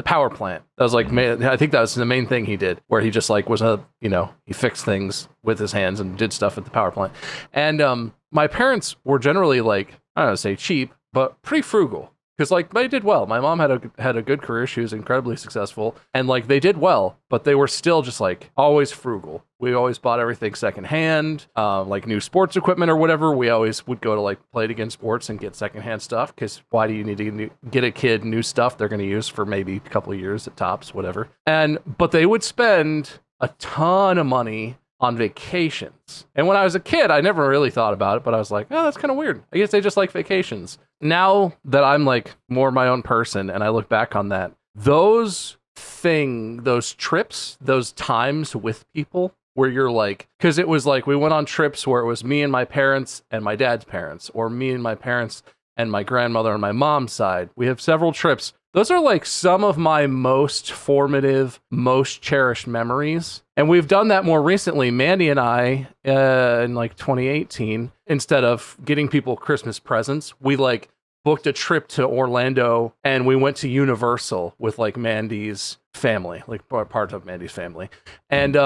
power plant. That was like, I think that was the main thing he did, where he just like he fixed things with his hands and did stuff at the power plant. And my parents were generally like, I don't want to say cheap, but pretty frugal. Because like they did well. My mom had a good career. She was incredibly successful, and like they did well, but they were still just like always frugal. We always bought everything secondhand, like new sports equipment or whatever. We always would go to like Play It Again Sports and get secondhand stuff. Because why do you need to get a kid new stuff they're going to use for maybe a couple of years at tops, whatever? But they would spend a ton of money on vacations. And when I was a kid, I never really thought about it, but I was like, oh, that's kind of weird. I guess they just like vacations. Now that I'm like more my own person and I look back on that, those trips, those times with people where you're like, because it was like we went on trips where it was me and my parents and my dad's parents, or me and my parents and my grandmother on my mom's side. We have several trips. Those are like some of my most formative, most cherished memories. And we've done that more recently. Mandy and I, in like 2018, instead of getting people Christmas presents, we like booked a trip to Orlando and we went to Universal with like Mandy's family, like part of Mandy's family. And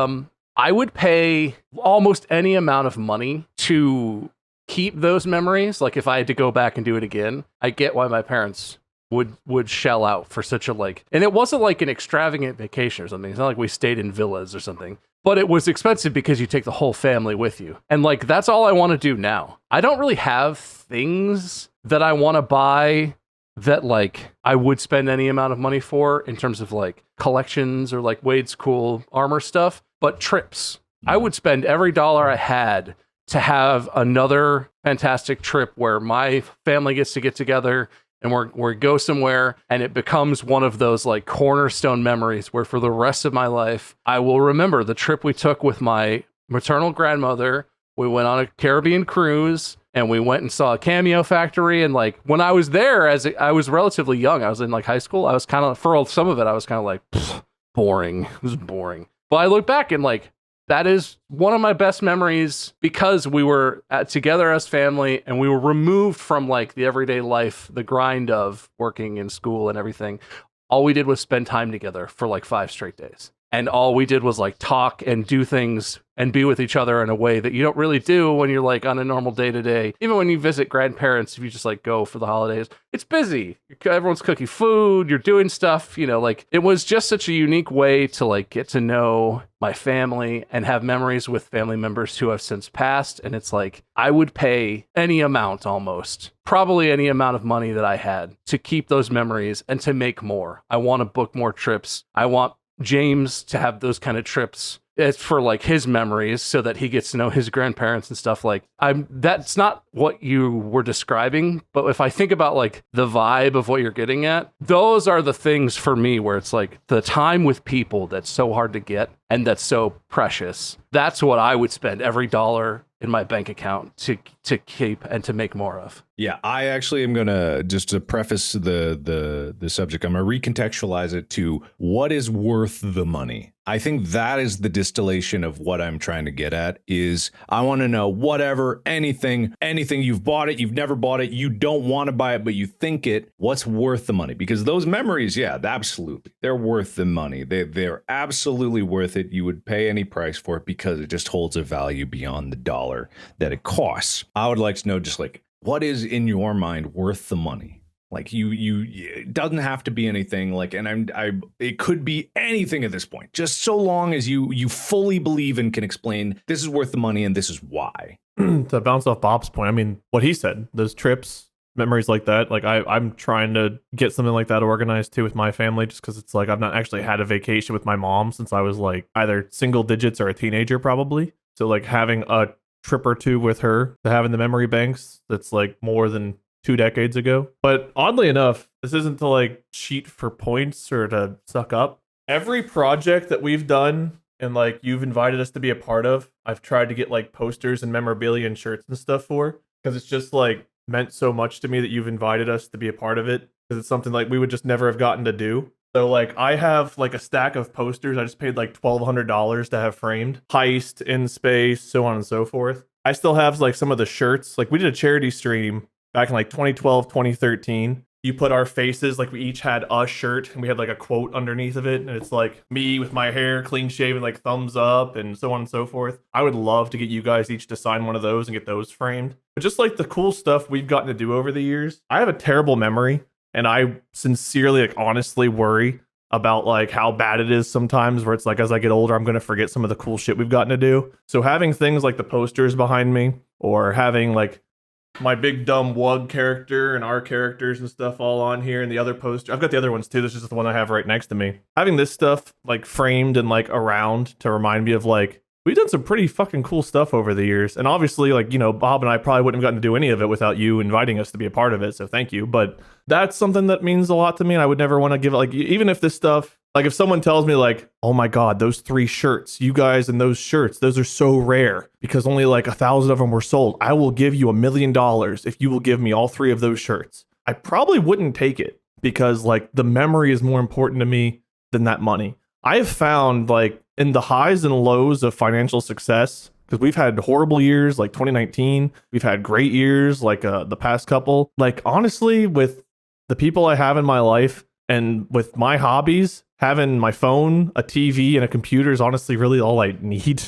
I would pay almost any amount of money to keep those memories. Like if I had to go back and do it again, I get why my parents would shell out for such a like, and it wasn't like an extravagant vacation or something. It's not like we stayed in villas or something, but it was expensive because you take the whole family with you. And like, that's all I want to do now. I don't really have things that I want to buy that like I would spend any amount of money for in terms of like collections or like Wade's cool armor stuff, but trips. I would spend every dollar I had to have another fantastic trip where my family gets to get together and we go somewhere, and it becomes one of those like cornerstone memories where for the rest of my life, I will remember the trip we took with my maternal grandmother. We went on a Caribbean cruise and we went and saw a cameo factory. And like when I was there, I was relatively young, I was in like high school. I was kind of, for some of it, I was kind of like, boring. It was boring. But I look back and like, that is one of my best memories because we were together as family and we were removed from like the everyday life, the grind of working in school and everything. All we did was spend time together for like 5 straight days. And all we did was like talk and do things and be with each other in a way that you don't really do when you're like on a normal day to day. Even when you visit grandparents, if you just like go for the holidays, it's busy. Everyone's cooking food, you're doing stuff, like it was just such a unique way to like get to know my family and have memories with family members who have since passed. And it's like, I would pay any amount almost, probably any amount of money that I had to keep those memories and to make more. I want to book more trips. I want James to have those kind of trips. It's for like his memories so that he gets to know his grandparents and stuff. Like that's not what you were describing, but if I think about like the vibe of what you're getting at, those are the things for me where it's like the time with people that's so hard to get and that's so precious. That's what I would spend every dollar in my bank account to keep and to make more of. Yeah, I actually am gonna, just to preface the subject, I'm gonna recontextualize it to what is worth the money. I think that is the distillation of what I'm trying to get at. Is I want to know whatever, anything you've bought it, you've never bought it, you don't want to buy it, but you think it, what's worth the money? Because those memories, yeah, absolutely, they're worth the money. They're absolutely worth it. You would pay any price for it because it just holds a value beyond the dollar that it costs. I would like to know just like, what is in your mind worth the money? Like it doesn't have to be anything like, and it could be anything at this point, just so long as you fully believe and can explain this is worth the money and this is why. To bounce off Bob's point, I mean, what he said, those trips, memories like that, like I'm trying to get something like that organized too with my family, just because it's like I've not actually had a vacation with my mom since I was like either single digits or a teenager probably. So like having a trip or two with her to have in the memory banks, that's like more than 2 decades ago. But oddly enough, this isn't to like cheat for points or to suck up. Every project that we've done and like you've invited us to be a part of, I've tried to get like posters and memorabilia and shirts and stuff for, because it's just like meant so much to me that you've invited us to be a part of it, because it's something like we would just never have gotten to do. So like I have like a stack of posters I just paid like $1,200 to have framed. Heist, In Space, so on and so forth. I still have like some of the shirts. Like we did a charity stream back in like 2012, 2013. You put our faces, like we each had a shirt and we had like a quote underneath of it. And it's like me with my hair clean shaven, like thumbs up and so on and so forth. I would love to get you guys each to sign one of those and get those framed. But just like the cool stuff we've gotten to do over the years, I have a terrible memory. And I sincerely, like honestly worry about like how bad it is sometimes, where it's like as I get older, I'm going to forget some of the cool shit we've gotten to do. So having things like the posters behind me, or having like my big dumb Wug character and our characters and stuff all on here, and the other poster, I've got the other ones too, this is just the one I have right next to me. Having this stuff like framed and like around to remind me of like, we've done some pretty fucking cool stuff over the years. And obviously, like, you know, Bob and I probably wouldn't have gotten to do any of it without you inviting us to be a part of it. So thank you. But that's something that means a lot to me. And I would never want to give it, like, even if this stuff, like if someone tells me like, oh my God, those 3 shirts, you guys and those shirts, those are so rare because only like 1,000 of them were sold. I will give you $1 million if you will give me all 3 of those shirts. I probably wouldn't take it because like the memory is more important to me than that money. I have found like in the highs and lows of financial success, because we've had horrible years like 2019, we've had great years like the past couple. Like honestly, with the people I have in my life and with my hobbies, having my phone, a TV, and a computer is honestly really all I need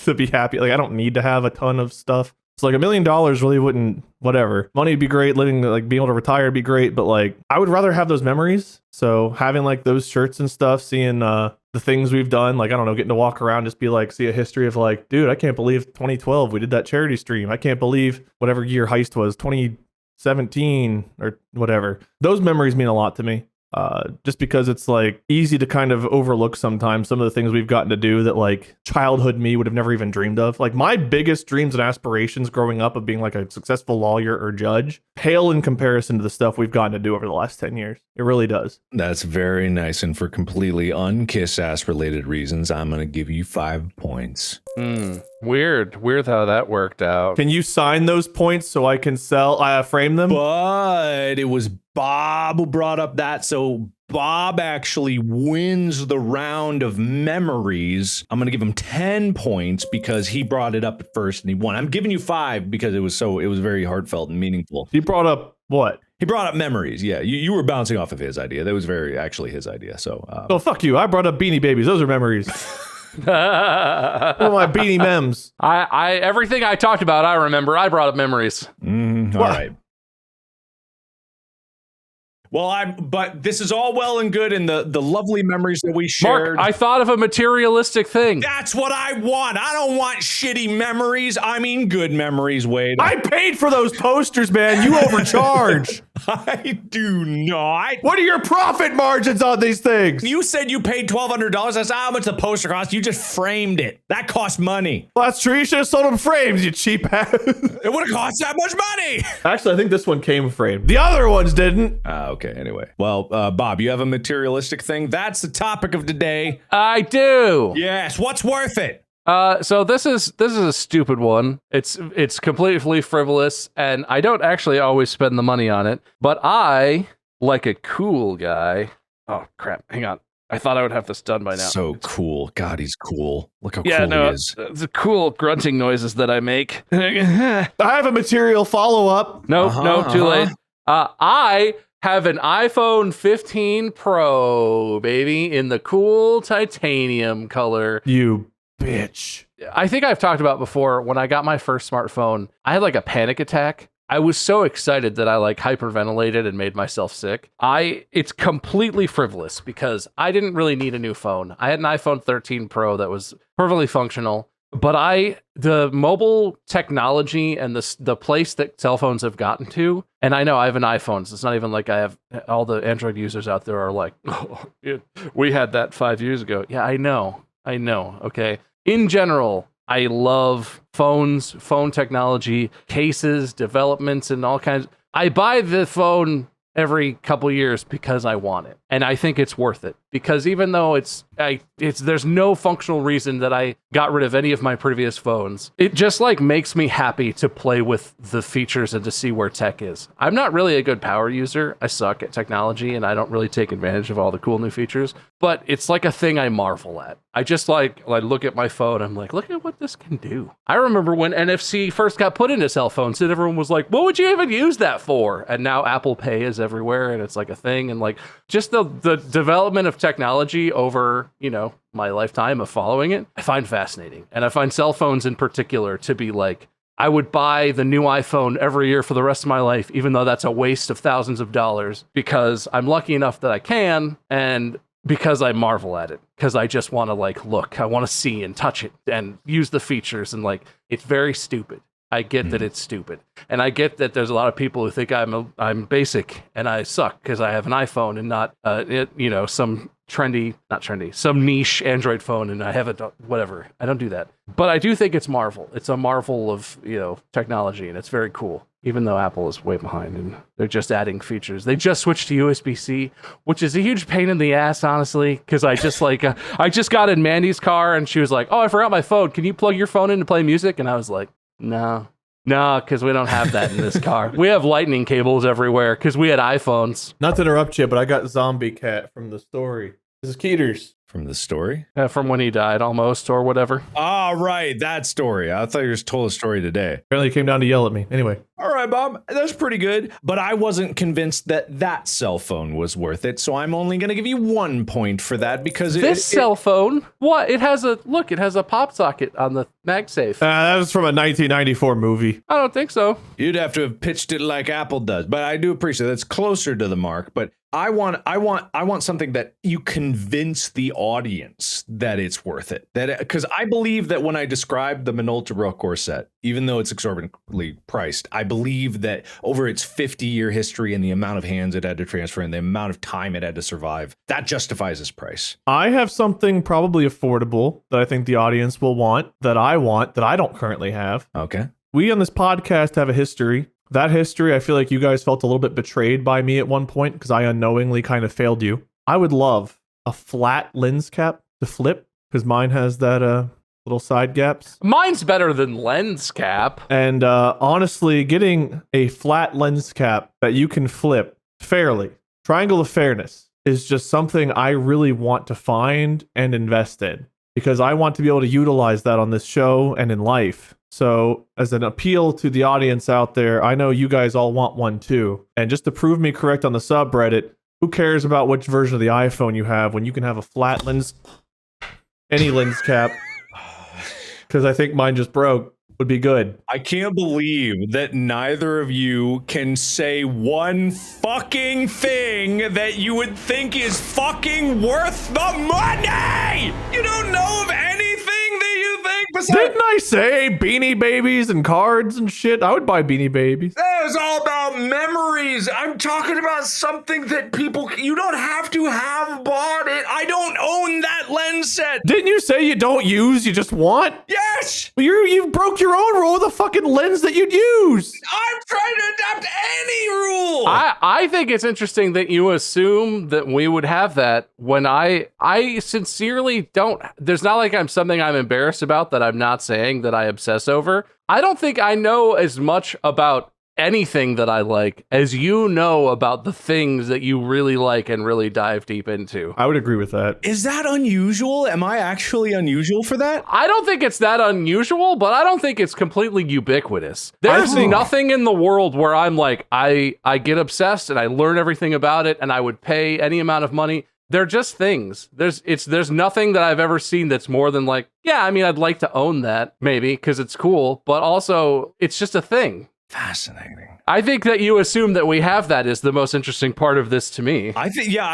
to be happy. Like I don't need to have a ton of stuff. So like $1 million really wouldn't, whatever. Money would be great, living, like being able to retire would be great, but like I would rather have those memories. So having like those shirts and stuff, seeing the things we've done, like I don't know, getting to walk around, just be like, see a history of like, dude, I can't believe 2012 we did that charity stream. I can't believe whatever year Heist was, 2017 or whatever. Those memories mean a lot to me. Just because it's like easy to kind of overlook sometimes some of the things we've gotten to do that like childhood me would have never even dreamed of. Like my biggest dreams and aspirations growing up of being like a successful lawyer or judge pale in comparison to the stuff we've gotten to do over the last 10 years. It really does. That's very nice. And for completely unkiss ass related reasons, I'm going to give you 5 points. Weird how that worked out. Can you sign those points so I can frame them? But it was Bob who brought up that, so Bob actually wins the round of memories. I'm going to give him 10 points because he brought it up at first and he won. I'm giving you 5 because it was very heartfelt and meaningful. He brought up what? He brought up memories. Yeah, you were bouncing off of his idea. That was actually his idea. So, oh, fuck you. I brought up Beanie Babies. Those are memories. Oh, my Beanie Mems. I everything I talked about, I remember. I brought up memories. All right. Well, but this is all well and good in the lovely memories that we shared. Mark, I thought of a materialistic thing. That's what I want. I don't want shitty memories. I mean good memories, Wade. I paid for those posters, man. You overcharge. I do not. What are your profit margins on these things? You said you paid $1,200. That's how much the poster cost. You just framed it. That cost money. Well, that's true. You should have sold them frames, you cheap ass. It would have cost that much money. Actually, I think this one came framed. The other ones didn't. Okay, anyway. Well, Bob, you have a materialistic thing? That's the topic of today. I do. Yes. What's worth it? So this is a stupid one. It's completely frivolous, and I don't actually always spend the money on it. But I, like a cool guy. Oh crap! Hang on. I thought I would have this done by now. So cool. God, he's cool. Look how Yeah, cool no, he is. the cool grunting noises that I make. I have a material follow-up. No, too late. I have an iPhone 15 Pro, baby, in the cool titanium color. You bitch. I think I've talked about before, when I got my first smartphone, I had like a panic attack. I was so excited that I like hyperventilated and made myself sick. It's completely frivolous because I didn't really need a new phone. I had an iPhone 13 Pro that was perfectly functional, but the mobile technology and the place that cell phones have gotten to, and I know I have an iPhone, so it's not even like I have all the Android users out there are like, oh, we had that 5 years ago. Yeah, I know. Okay. In general, I love phones, phone technology, cases, developments, and all kinds. I buy the phone every couple years because I want it, and I think it's worth it. Because even though there's no functional reason that I got rid of any of my previous phones, it just like makes me happy to play with the features and to see where tech is. I'm not really a good power user. I suck at technology, and I don't really take advantage of all the cool new features. But it's like a thing I marvel at. I just like look at my phone. I'm like, look at what this can do. I remember when NFC first got put into cell phones, and everyone was like, what would you even use that for? And now Apple Pay is everywhere, and it's like a thing. And like just the development of technology over, my lifetime of following it, I find fascinating. And I find cell phones in particular to be like, I would buy the new iPhone every year for the rest of my life, even though that's a waste of thousands of dollars, because I'm lucky enough that I can, and because I marvel at it, because I just want to look, I want to see and touch it and use the features, and it's very stupid. I get that it's stupid, and I get that there's a lot of people who think I'm basic and I suck because I have an iPhone and not some niche Android phone, and I have whatever. I don't do that, but I do think it's marvel. It's a marvel of technology, and it's very cool. Even though Apple is way behind and they're just adding features. They just switched to USB-C, which is a huge pain in the ass, honestly, because I just I just got in Mandy's car and she was like, oh, I forgot my phone. Can you plug your phone in to play music? And I was like, no, because we don't have that in this car. We have lightning cables everywhere because we had iPhones. Not to interrupt you, but I got Zombie Cat from the story. This is Keeters. From the story? From when he died, almost, or whatever. Oh, right. That story. I thought you just told a story today. Apparently he came down to yell at me. Anyway. All right, Bob. That's pretty good. But I wasn't convinced that cell phone was worth it. So I'm only going to give you 1 point for that because this cell phone, what? It has a pop socket on the MagSafe. That was from a 1994 movie. I don't think so. You'd have to have pitched it like Apple does. But I do appreciate that's closer to the mark. But I want something that you convince the audience that it's worth it. That because I believe that when I described the Minolta Raw core set, even though it's exorbitantly priced, I believe that over its 50-year history and the amount of hands it had to transfer and the amount of time it had to survive, that justifies its price. I have something probably affordable that I think the audience will want, that I don't currently have. Okay. We on this podcast have a history. That history, I feel like you guys felt a little bit betrayed by me at one point because I unknowingly kind of failed you. I would love a flat lens cap to flip because mine has that little side gaps. Mine's better than lens cap. And honestly, getting a flat lens cap that you can flip fairly, triangle of fairness, is just something I really want to find and invest in because I want to be able to utilize that on this show and in life. So as an appeal to the audience out there, I know you guys all want one too. And just to prove me correct on the subreddit, who cares about which version of the iPhone you have when you can have a flat lens, any lens cap? Because I think mine just broke. Would be good. I can't believe that neither of you can say one fucking thing that you would think is fucking worth the money! You don't know of anything that you think besides... Didn't I say Beanie Babies and cards and shit? I would buy Beanie Babies. It's all about about memories. I'm talking about something that you don't have to have bought it. I don't own that lens set. Didn't you say you don't use, you just want? Yes. Well, you broke your own rule with a fucking lens that you'd use. I'm trying to adapt any rule. I think it's interesting that you assume that we would have that when I sincerely don't. There's not like I'm something I'm embarrassed about that I'm not saying that I obsess over. I don't think I know as much about anything that I like as you know about the things that you really like and really dive deep into. I would agree with that. Is that unusual? Am I actually unusual for that? I don't think it's that unusual, but I don't think it's completely ubiquitous. There's nothing in the world where I'm like, I get obsessed and I learn everything about it and I would pay any amount of money. They're just things. There's nothing that I've ever seen that's more than like, yeah, I mean, I'd like to own that maybe because it's cool, but also it's just a thing. Fascinating. I think that you assume that we have that is the most interesting part of this to me. I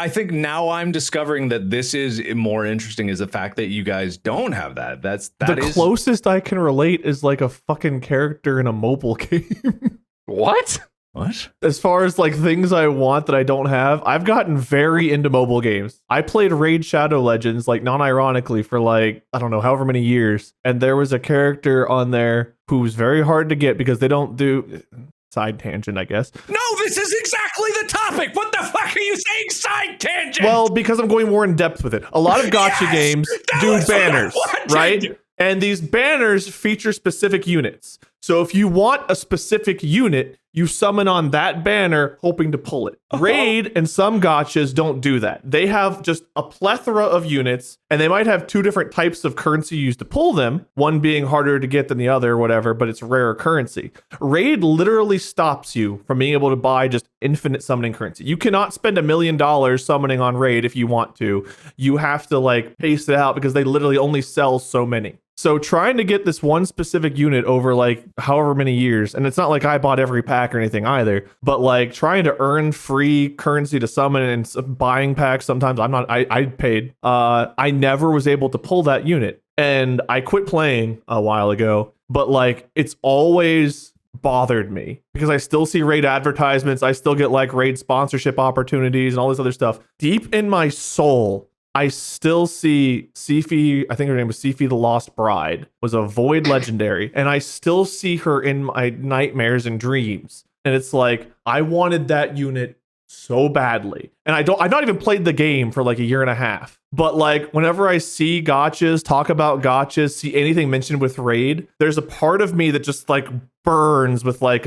think now I'm discovering that this is more interesting is the fact that you guys don't have that. The closest I can relate is like a fucking character in a mobile game. What? What? As far as like things I want that I don't have, I've gotten very into mobile games. I played Raid Shadow Legends like non-ironically for like, I don't know, however many years. And there was a character on there who was very hard to get because they don't do side tangent, I guess. No, this is exactly the topic. What the fuck are you saying side tangent? Well, because I'm going more in depth with it. A lot of gacha games do banners, right? And these banners feature specific units. So if you want a specific unit, you summon on that banner hoping to pull it. Raid and some gachas don't do that. They have just a plethora of units, and they might have two different types of currency used to pull them, one being harder to get than the other, whatever, but it's rarer currency. Raid literally stops you from being able to buy just infinite summoning currency. You cannot spend $1 million summoning on Raid if you want to. You have to like pace it out because they literally only sell so many. So trying to get this one specific unit over like however many years, and it's not like I bought every pack or anything either, but like trying to earn free currency to summon and buying packs sometimes I paid. I never was able to pull that unit. And I quit playing a while ago, but like it's always bothered me because I still see Raid advertisements. I still get like Raid sponsorship opportunities and all this other stuff. Deep in my soul, I still see Sifi, I think her name was Sifi the Lost Bride, was a Void legendary, and I still see her in my nightmares and dreams. And it's like, I wanted that unit so badly. And I've not even played the game for like a year and a half. But like whenever I see gachas, talk about gachas, see anything mentioned with Raid, there's a part of me that just like burns with like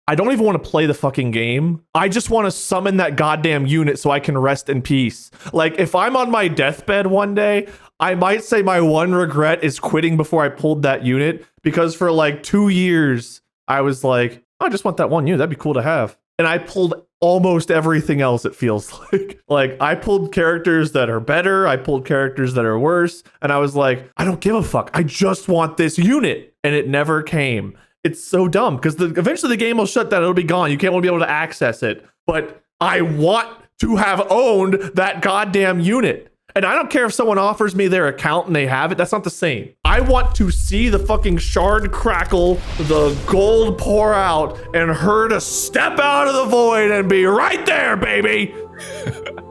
I don't even want to play the fucking game. I just want to summon that goddamn unit so I can rest in peace. Like, if I'm on my deathbed one day, I might say my one regret is quitting before I pulled that unit. Because for like 2 years, I was like, I just want that one unit. That'd be cool to have. And I pulled almost everything else, it feels like. Like, I pulled characters that are better. I pulled characters that are worse. And I was like, I don't give a fuck. I just want this unit. And it never came. It's so dumb because eventually the game will shut down. It'll be gone. You won't be able to access it. But I want to have owned that goddamn unit. And I don't care if someone offers me their account and they have it. That's not the same. I want to see the fucking shard crackle, the gold pour out, and her to step out of the void and be right there, baby.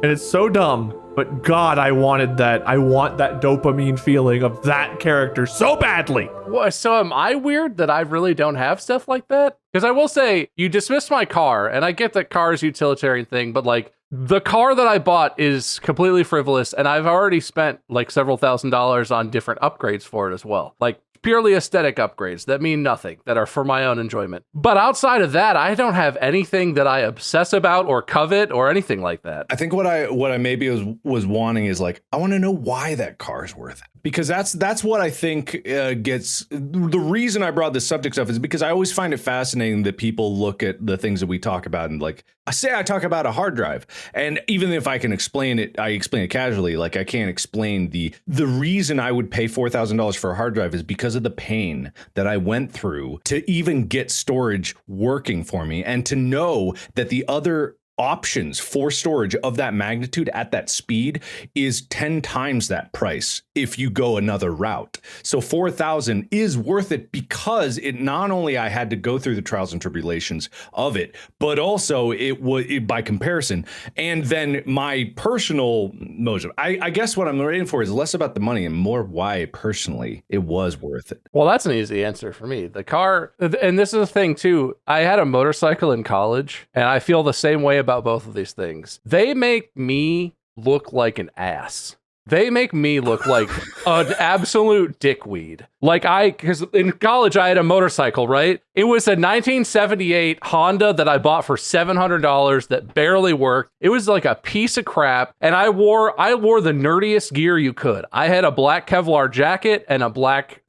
And it's so dumb. But God, I wanted that. I want that dopamine feeling of that character so badly. Well, so am I weird that I really don't have stuff like that? Because I will say, you dismissed my car, and I get that car is a utilitarian thing, but like, the car that I bought is completely frivolous, and I've already spent like several $1,000s on different upgrades for it as well. Like, purely aesthetic upgrades that mean nothing, that are for my own enjoyment. But outside of that, I don't have anything that I obsess about or covet or anything like that. I think what I maybe was wanting is like, I want to know why that car is worth it. Because that's what I think gets the reason I brought this subject up is because I always find it fascinating that people look at the things that we talk about and like I talk about a hard drive, and even if I can explain it, I explain it casually. Like I can't explain the reason I would pay $4,000 for a hard drive is because of the pain that I went through to even get storage working for me, and to know that the other options for storage of that magnitude at that speed is 10 times that price if you go another route. So 4,000 is worth it because it not only I had to go through the trials and tribulations of it, but also it was by comparison. And then my personal motive, I guess what I'm waiting for is less about the money and more why personally it was worth it. Well, that's an easy answer for me. The car, and this is the thing too, I had a motorcycle in college and I feel the same way about both of these things. They make me look like an ass. They make me look like an absolute dickweed. Because in college I had a motorcycle, right? It was a 1978 Honda that I bought for $700 that barely worked. It was like a piece of crap. And I wore the nerdiest gear you could. I had a black Kevlar jacket and a black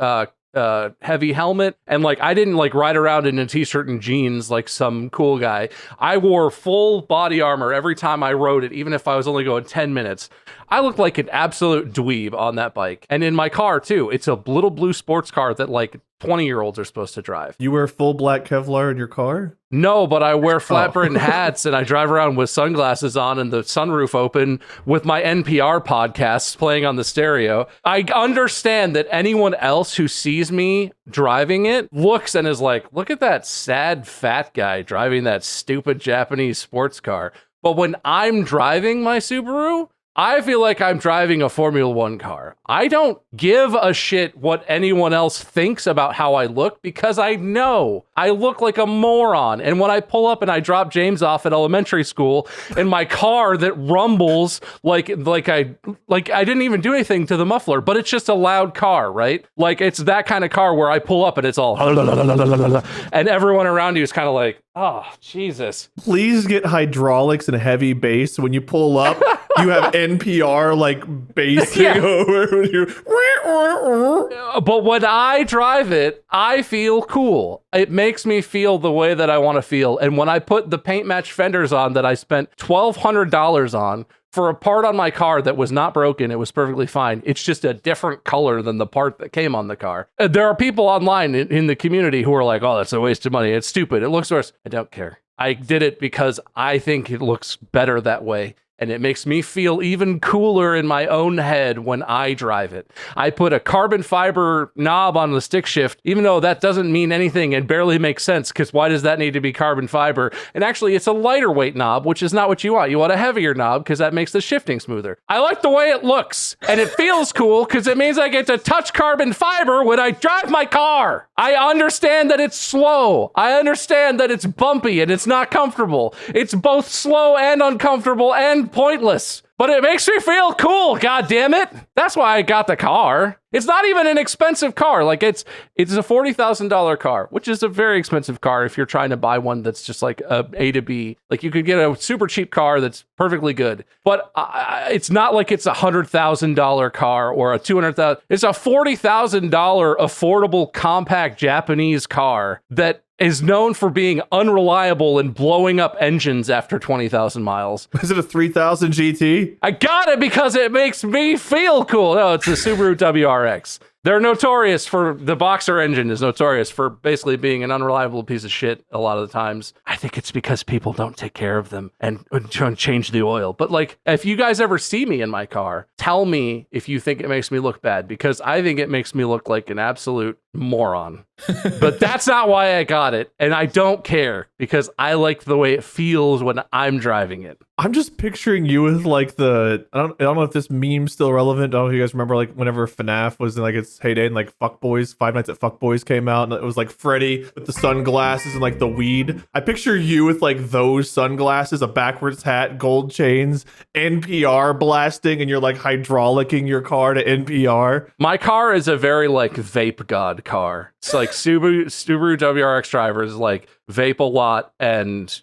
heavy helmet, and I didn't ride around in a t-shirt and jeans like some cool guy. I wore full body armor every time I rode it, even if I was only going 10 minutes. I looked like an absolute dweeb on that bike. And in my car too, it's a little blue sports car that 20-year-olds are supposed to drive. You wear full black Kevlar in your car? No, but I wear flat brim hats and I drive around with sunglasses on and the sunroof open with my NPR podcasts playing on the stereo. I understand that anyone else who sees me driving it looks and is like, look at that sad fat guy driving that stupid Japanese sports car. But when I'm driving my Subaru, I feel like I'm driving a Formula One car. I don't give a shit what anyone else thinks about how I look because I know I look like a moron. And when I pull up and I drop James off at elementary school in my car that rumbles like I didn't even do anything to the muffler, but it's just a loud car, right? It's that kind of car where I pull up and it's all and everyone around you is kind of like, oh, Jesus. Please get hydraulics and heavy bass when you pull up. You have NPR bassing over you. But when I drive it, I feel cool. It makes me feel the way that I want to feel. And when I put the paint match fenders on that I spent $1,200 on for a part on my car that was not broken, it was perfectly fine. It's just a different color than the part that came on the car. There are people online in the community who are like, oh, that's a waste of money. It's stupid. It looks worse. I don't care. I did it because I think it looks better that way. And it makes me feel even cooler in my own head when I drive it. I put a carbon fiber knob on the stick shift, even though that doesn't mean anything and barely makes sense, because why does that need to be carbon fiber? And actually, it's a lighter weight knob, which is not what you want. You want a heavier knob because that makes the shifting smoother. I like the way it looks, and it feels cool because it means I get to touch carbon fiber when I drive my car. I understand that it's slow. I understand that it's bumpy and it's not comfortable. It's both slow and uncomfortable and pointless, but it makes me feel cool. God damn it. That's why I got the car. It's not even an expensive car. It's a $40,000 car, which is a very expensive car if you're trying to buy one that's just a A to B. You could get a super cheap car that's perfectly good, but it's not like it's $100,000 car or a $200,000. It's a $40,000 affordable compact Japanese car that is known for being unreliable and blowing up engines after 20,000 miles. Is it a 3000 GT? I got it because it makes me feel cool. No, it's a Subaru WRX. They're notorious for, the Boxer engine is notorious for basically being an unreliable piece of shit a lot of the times. I think it's because people don't take care of them and change the oil. But if you guys ever see me in my car, tell me if you think it makes me look bad, because I think it makes me look like an absolute moron. But that's not why I got it. And I don't care because I like the way it feels when I'm driving it. I'm just picturing you with I don't know if this meme's still relevant. I don't know if you guys remember whenever FNAF was in its heyday and Fuckboys, Five Nights at Fuckboys came out, and it was Freddy with the sunglasses and the weed. I picture you with those sunglasses, a backwards hat, gold chains, NPR blasting, and you're hydraulicing your car to NPR. My car is a very vape god car. It's Subaru WRX drivers vape a lot and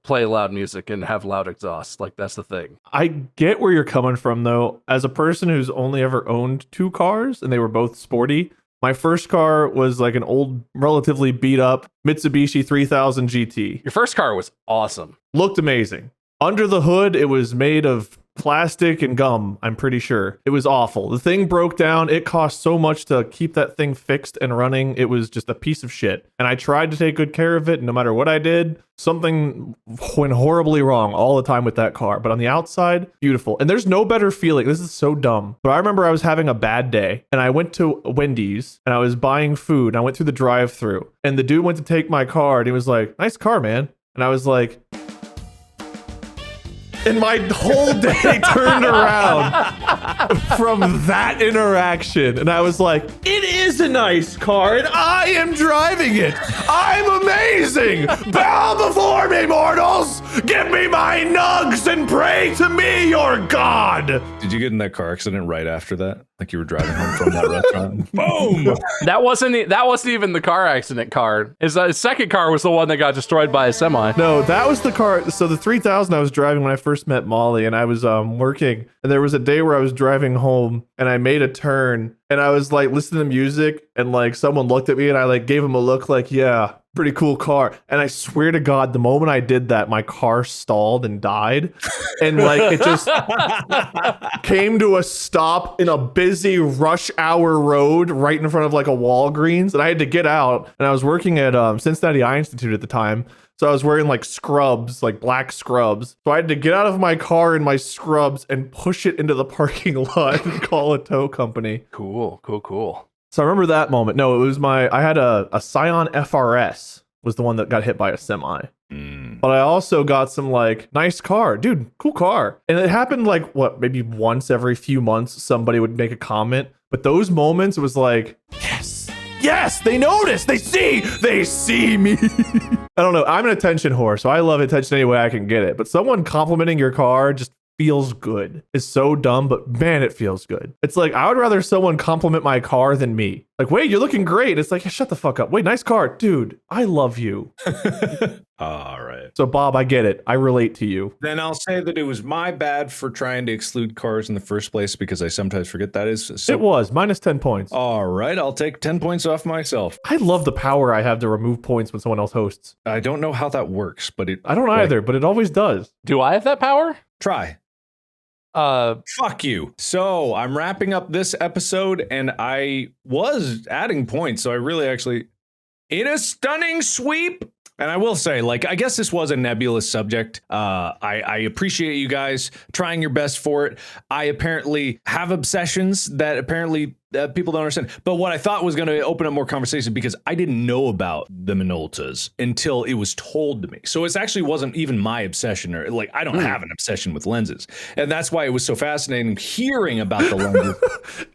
play loud music and have loud exhaust. That's the thing. I get where you're coming from though. As a person who's only ever owned 2 cars and they were both sporty, my first car was an old, relatively beat up Mitsubishi 3000 GT. Your first car was awesome. Looked amazing. Under the hood, it was made of plastic and gum, I'm pretty sure. It was awful. The thing broke down. It cost so much to keep that thing fixed and running. It was just a piece of shit. And I tried to take good care of it. And no matter what I did, something went horribly wrong all the time with that car. But on the outside, beautiful. And there's no better feeling. This is so dumb. But I remember I was having a bad day and I went to Wendy's and I was buying food. And I went through the drive-thru and the dude went to take my car and he was like, "Nice car, man." And I was like, and my whole day turned around from that interaction. And I was like, it is a nice car, and I am driving it. I'm amazing. Bow before me, mortals. Give me my nugs and pray to me, your God. Did you get in that car accident right after that? Like you were driving home from that restaurant? Boom! That wasn't even the car accident car. His second car was the one that got destroyed by a semi. No, that was the car. So the 3000 I was driving when I first met Molly, and I was working, and there was a day where I was driving home and I made a turn and I was like listening to music and like someone looked at me and I like gave him a look like, yeah, pretty cool car. And I swear to God, the moment I did that, my car stalled and died. And like it just came to a stop in a busy rush hour road right in front of like a Walgreens. And I had to get out, and I was working at Cincinnati Eye Institute at the time. So I was wearing like scrubs, like black scrubs. So I had to get out of my car in my scrubs and push it into the parking lot and call a tow company. Cool. So I remember that moment. No, it was I had a Scion FRS was the one that got hit by a semi. But I also got some like nice car, dude, cool car. And it happened like maybe once every few months somebody would make a comment. But those moments, it was like, yes, they notice, they see me. I don't know. I'm an attention whore, so I love attention any way I can get it. But someone complimenting your car just feels good. It's so dumb, but man, it feels good. It's like, I would rather someone compliment my car than me. Like, wait, you're looking great. It's like, shut the fuck up. Wait, nice car. Dude, I love you. All right. So Bob, I get it. I relate to you. Then I'll say that it was my bad for trying to exclude cars in the first place because I sometimes forget that is. So, it was minus 10 points. All right. I'll take 10 points off myself. I love the power I have to remove points when someone else hosts. I don't know how that works, but I don't either, but it always does. Do I have that power? Try. Fuck you. So I'm wrapping up this episode and I was adding points. So I really actually, in a stunning sweep. And I will say, like, I guess this was a nebulous subject. I appreciate you guys trying your best for it. I apparently have obsessions that apparently people don't understand. But what I thought was going to open up more conversation because I didn't know about the Minoltas until it was told to me. So it actually wasn't even my obsession, or like I don't have an obsession with lenses. And that's why it was so fascinating hearing about the lenses.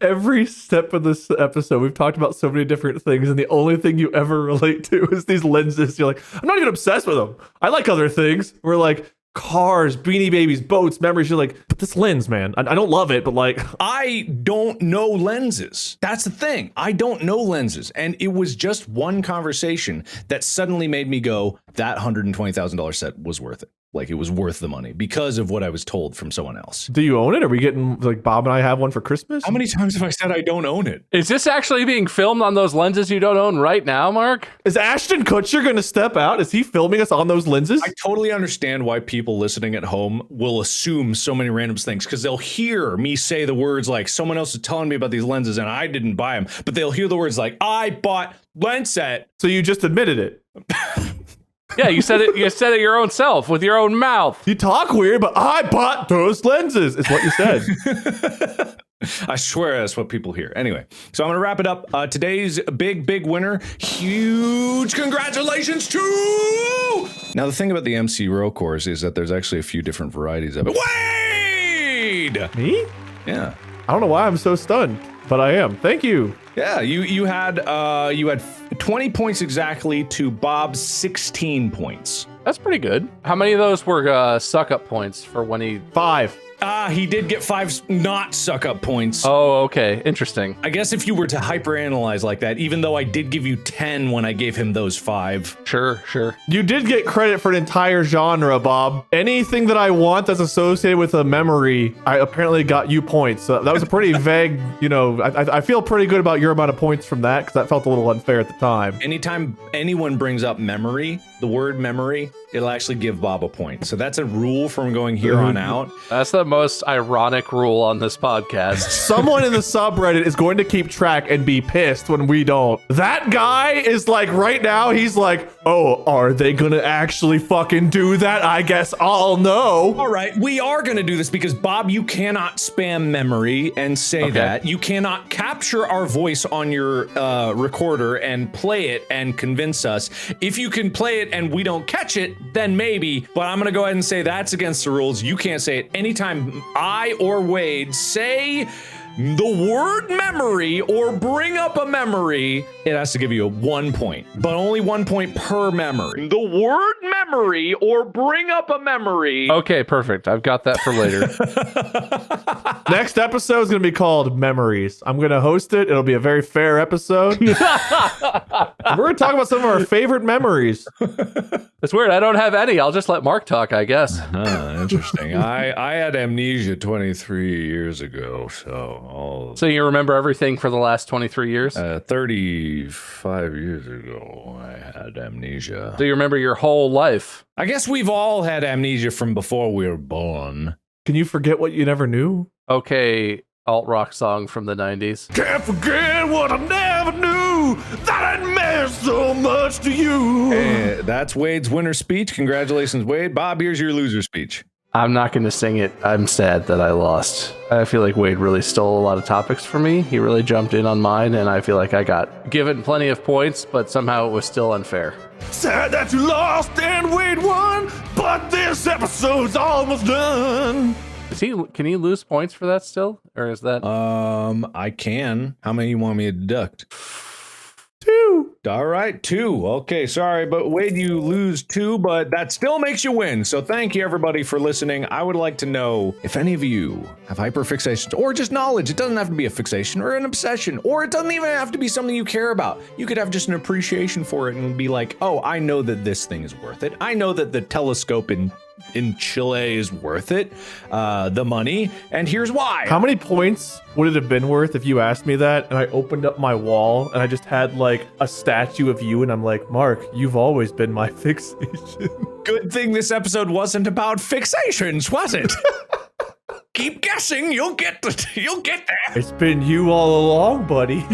Every step of this episode, we've talked about so many different things, and the only thing you ever relate to is these lenses. You're like, I'm not even obsessed with them. I like other things. We're like, cars, Beanie Babies, boats, memories. You're like, but this lens, man, I don't love it, but like, I don't know lenses. That's the thing. I don't know lenses. And it was just one conversation that suddenly made me go, that $120,000 set was worth it. Like, it was worth the money because of what I was told from someone else. Do you own it? Are we getting, like, Bob and I have one for Christmas? How many times have I said I don't own it? Is this actually being filmed on those lenses you don't own right now, Mark? Is Ashton Kutcher going to step out? Is he filming us on those lenses? I totally understand why people listening at home will assume so many random things, because they'll hear me say the words like, someone else is telling me about these lenses and I didn't buy them. But they'll hear the words like, I bought lens set. So you just admitted it. Yeah, you said it. You said it your own self with your own mouth. You talk weird, but I bought those lenses. Is what you said. I swear that's what people hear. Anyway, so I'm gonna wrap it up. Today's big winner. Huge congratulations to. Now the thing about the MC Row course is that there's actually a few different varieties of it. Wade! Me? Yeah. I don't know why I'm so stunned, but I am. Thank you. Yeah, you had 20 points exactly to Bob's 16 points. That's pretty good. How many of those were suck up points for when he? 5. He did get 5 not suck up points. Oh, okay. Interesting. I guess if you were to hyperanalyze like that, even though I did give you 10 when I gave him those 5. Sure. You did get credit for an entire genre, Bob. Anything that I want that's associated with a memory, I apparently got you points. So that was a pretty vague, I feel pretty good about your amount of points from that, because that felt a little unfair at the time. Anytime anyone brings up memory, the word memory, it'll actually give Bob a point. So that's a rule from going here on out. That's the most ironic rule on this podcast. Someone in the subreddit is going to keep track and be pissed when we don't. That guy is like, right now, he's like, oh, are they gonna actually fucking do that? I guess I'll know. All right, we are going to do this because, Bob, you cannot spam memory and say that. You cannot capture our voice on your recorder and play it and convince us. If you can play it and we don't catch it, then maybe. But I'm going to go ahead and say that's against the rules. You can't say it. Anytime I or Wade say the word memory or bring up a memory, it has to give you a 1 point, but only 1 point per memory. The word memory or bring up a memory. Okay, perfect. I've got that for later. Next episode is going to be called Memories. I'm going to host it. It'll be a very fair episode. We're going to talk about some of our favorite memories. It's weird. I don't have any. I'll just let Mark talk, I guess. Interesting. I had amnesia 23 years ago, so So you remember everything for the last 23 years? 35 years ago, I had amnesia. So you remember your whole life? I guess we've all had amnesia from before we were born. Can you forget what you never knew? Okay, alt-rock song from the 90s. Can't forget what I never knew, that it meant so much to you. Hey, that's Wade's winner speech. Congratulations, Wade. Bob, here's your loser speech. I'm not going to sing it. I'm sad that I lost. I feel like Wade really stole a lot of topics from me. He really jumped in on mine, and I feel like I got given plenty of points, but somehow it was still unfair. Sad that you lost and Wade won, but this episode's almost done. Can he lose points for that still? Or is that... I can. How many you want me to deduct? 2. All right, 2. Okay, sorry, but Wade, you lose 2, but that still makes you win. So thank you, everybody, for listening. I would like to know if any of you have hyperfixations or just knowledge. It doesn't have to be a fixation or an obsession, or it doesn't even have to be something you care about. You could have just an appreciation for it and be like, oh, I know that this thing is worth it. I know that the telescope in Chile is worth it, the money, and here's why. How many points would it have been worth if you asked me that and I opened up my wall and I just had like a statue of you and I'm like, Mark, you've always been my fixation. Good thing this episode wasn't about fixations, was it? Keep guessing, you'll get there. It's been you all along, buddy.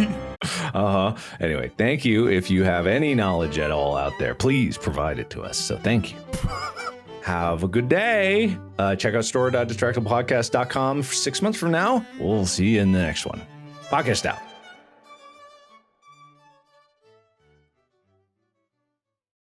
Anyway, thank you. If you have any knowledge at all out there, please provide it to us. So thank you. Have a good day. Check out store.distractablepodcast.com for 6 months from now. We'll see you in the next one. Podcast out.